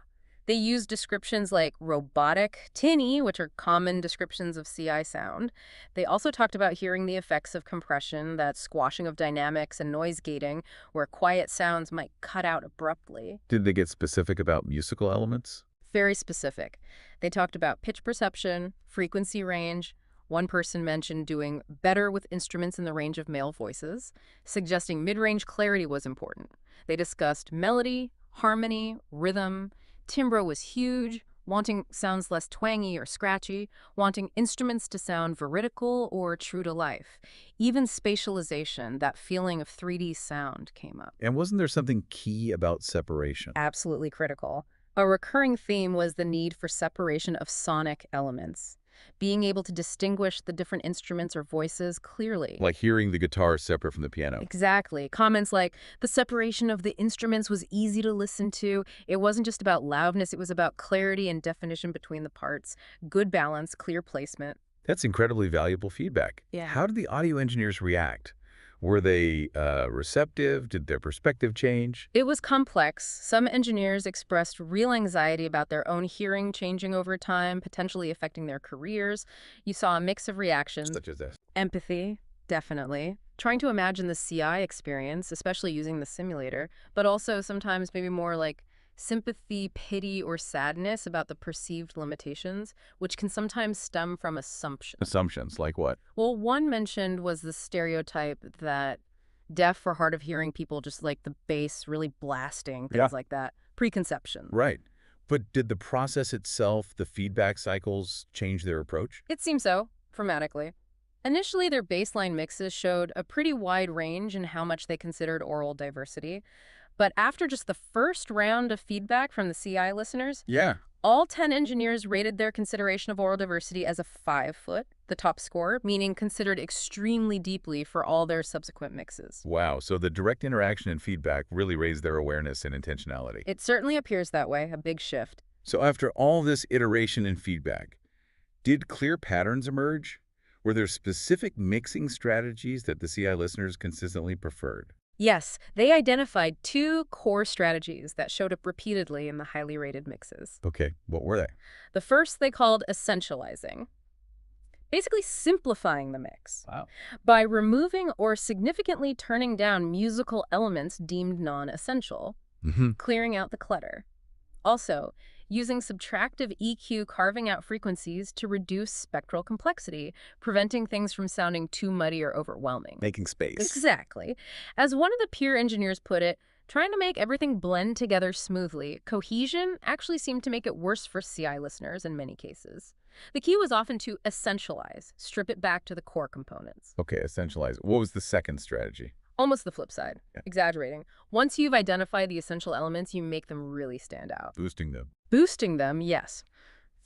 They use descriptions like robotic, tinny, which are common descriptions of CI sound. They also talked about hearing the effects of compression, that squashing of dynamics and noise gating, where quiet sounds might cut out abruptly. Did they get specific about musical elements? Very specific. They talked about pitch perception, frequency range. One person mentioned doing better with instruments in the range of male voices, suggesting mid-range clarity was important. They discussed melody, harmony, rhythm. Timbre was huge. wanting sounds less twangy or scratchy, wanting instruments to sound veridical or true to life. Even spatialization, that feeling of 3D sound, came up. And wasn't there something key about separation? Absolutely critical. A recurring theme was the need for separation of sonic elements, being able to distinguish the different instruments or voices clearly. Like hearing the guitar separate from the piano. Exactly. Comments like, the separation of the instruments was easy to listen to. It wasn't just about loudness, it was about clarity and definition between the parts. Good balance, clear placement. That's incredibly valuable feedback. Yeah. How did the audio engineers react? Were they receptive? Did their perspective change? It was complex. Some engineers expressed real anxiety about their own hearing changing over time, potentially affecting their careers. You saw a mix of reactions. Such as this. Empathy, definitely. Trying to imagine the CI experience, especially using the simulator, but also sometimes maybe more like sympathy, pity, or sadness about the perceived limitations, which can sometimes stem from assumptions. Assumptions, like what? Well, one mentioned was the stereotype that deaf or hard of hearing people just like the bass really blasting, things like that. Preconception. Right. But did the process itself, the feedback cycles, change their approach? It seems so, dramatically. Initially, their baseline mixes showed a pretty wide range in how much they considered oral diversity. But after just the first round of feedback from the CI listeners, Yeah. all 10 engineers rated their consideration of oral diversity as a 5-foot, the top score, meaning considered extremely deeply for all their subsequent mixes. Wow. So the direct interaction and feedback really raised their awareness and intentionality. It certainly appears that way, a big shift. So after all this iteration and feedback, did clear patterns emerge? Were there specific mixing strategies that the CI listeners consistently preferred? Yes, they identified 2 core strategies that showed up repeatedly in the highly rated mixes. Okay, what were they? The first they called essentializing, basically simplifying the mix. Wow. By removing or significantly turning down musical elements deemed non-essential, clearing out the clutter. Also, using subtractive EQ, carving out frequencies to reduce spectral complexity, preventing things from sounding too muddy or overwhelming. Making space. Exactly. As one of the peer engineers put it, trying to make everything blend together smoothly, cohesion actually seemed to make it worse for CI listeners in many cases. The key was often to essentialize, strip it back to the core components. Okay, essentialize. What was the second strategy? Almost the flip side. Yeah. Exaggerating. Once you've identified the essential elements, you make them really stand out. Boosting them. Boosting them, yes,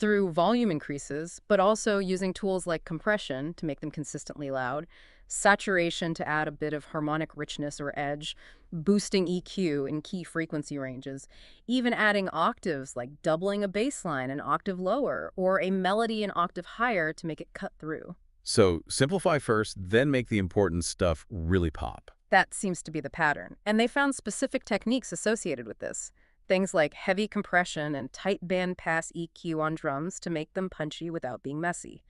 through volume increases, but also using tools like compression to make them consistently loud, saturation to add a bit of harmonic richness or edge, boosting EQ in key frequency ranges, even adding octaves like doubling a bass line an octave lower or a melody an octave higher to make it cut through. So simplify first, then make the important stuff really pop. That seems to be the pattern, and they found specific techniques associated with this. Things like heavy compression and tight band pass EQ on drums to make them punchy without being messy.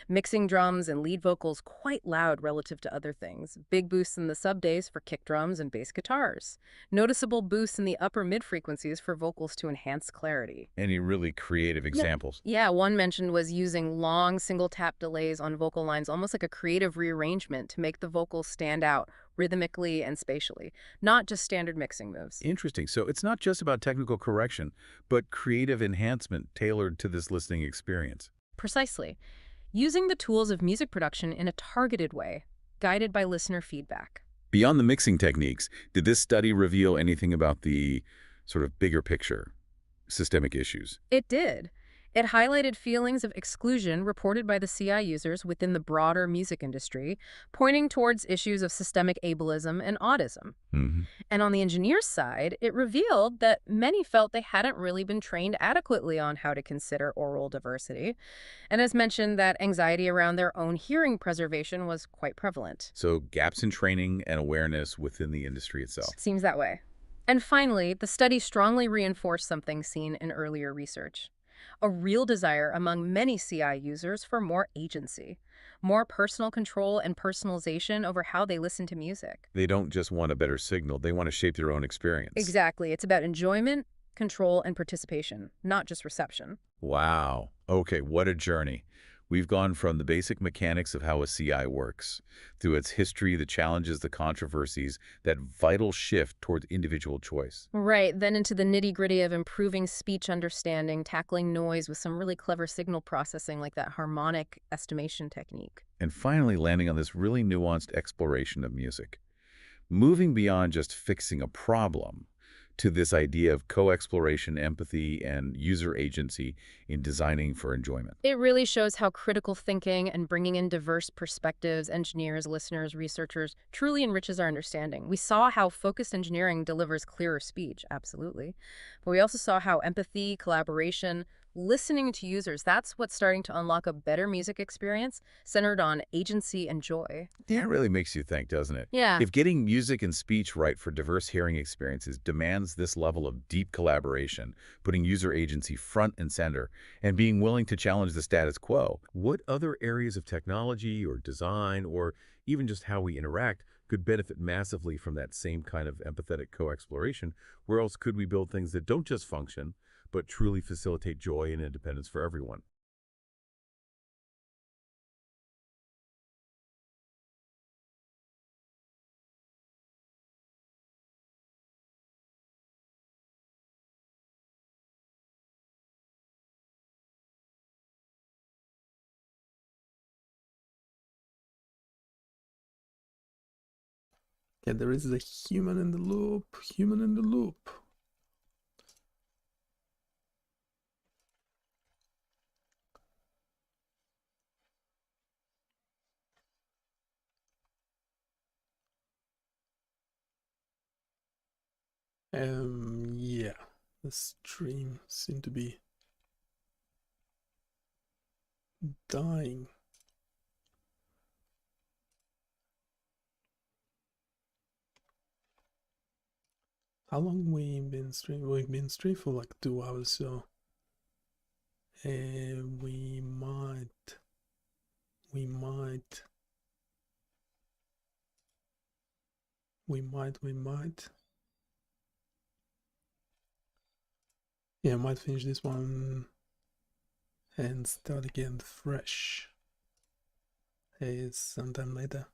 Mixing drums and lead vocals quite loud relative to other things. Big boosts in the sub-bass for kick drums and bass guitars. Noticeable boosts in the upper mid-frequencies for vocals to enhance clarity. Any really creative examples? Yeah, one mentioned was using long single-tap delays on vocal lines, almost like a creative rearrangement to make the vocals stand out rhythmically and spatially, not just standard mixing moves. Interesting. So it's not just about technical correction, but creative enhancement tailored to this listening experience. Precisely. Using the tools of music production in a targeted way, guided by listener feedback. Beyond the mixing techniques, did this study reveal anything about the sort of bigger picture, systemic issues? It did. It highlighted feelings of exclusion reported by the CI users within the broader music industry, pointing towards issues of systemic ableism and autism. And on the engineer's side, it revealed that many felt they hadn't really been trained adequately on how to consider oral diversity. And as mentioned, that anxiety around their own hearing preservation was quite prevalent. So gaps in training and awareness within the industry itself. Seems that way. And finally, the study strongly reinforced something seen in earlier research. A real desire among many CI users for more agency, more personal control and personalization over how they listen to music. They don't just want a better signal, they want to shape their own experience. Exactly. It's about enjoyment, control, and participation, not just reception. Wow. Okay, what a journey. We've gone from the basic mechanics of how a CI works, through its history, the challenges, the controversies, that vital shift towards individual choice. Right, then into the nitty-gritty of improving speech understanding, tackling noise with some really clever signal processing like that harmonic estimation technique. And finally landing on this really nuanced exploration of music. Moving beyond just fixing a problem to this idea of co-exploration, empathy, and user agency in designing for enjoyment. It really shows how critical thinking and bringing in diverse perspectives, engineers, listeners, researchers, truly enriches our understanding. We saw how focused engineering delivers clearer speech, absolutely. But we also saw how empathy, collaboration, listening to users, that's what's starting to unlock a better music experience centered on agency and joy. Yeah, it really makes you think, doesn't it? Yeah. If getting music and speech right for diverse hearing experiences demands this level of deep collaboration, putting user agency front and center, and being willing to challenge the status quo, what other areas of technology or design or even just how we interact could benefit massively from that same kind of empathetic co-exploration? Where else could we build things that don't just function, but truly facilitate joy and independence for everyone? Yeah, there is a human in the loop, human in the loop. Yeah, the stream seemed to be dying. How long we been streaming? We've been streaming for like 2 hours, so we might we might yeah, I might finish this one and start again fresh sometime later.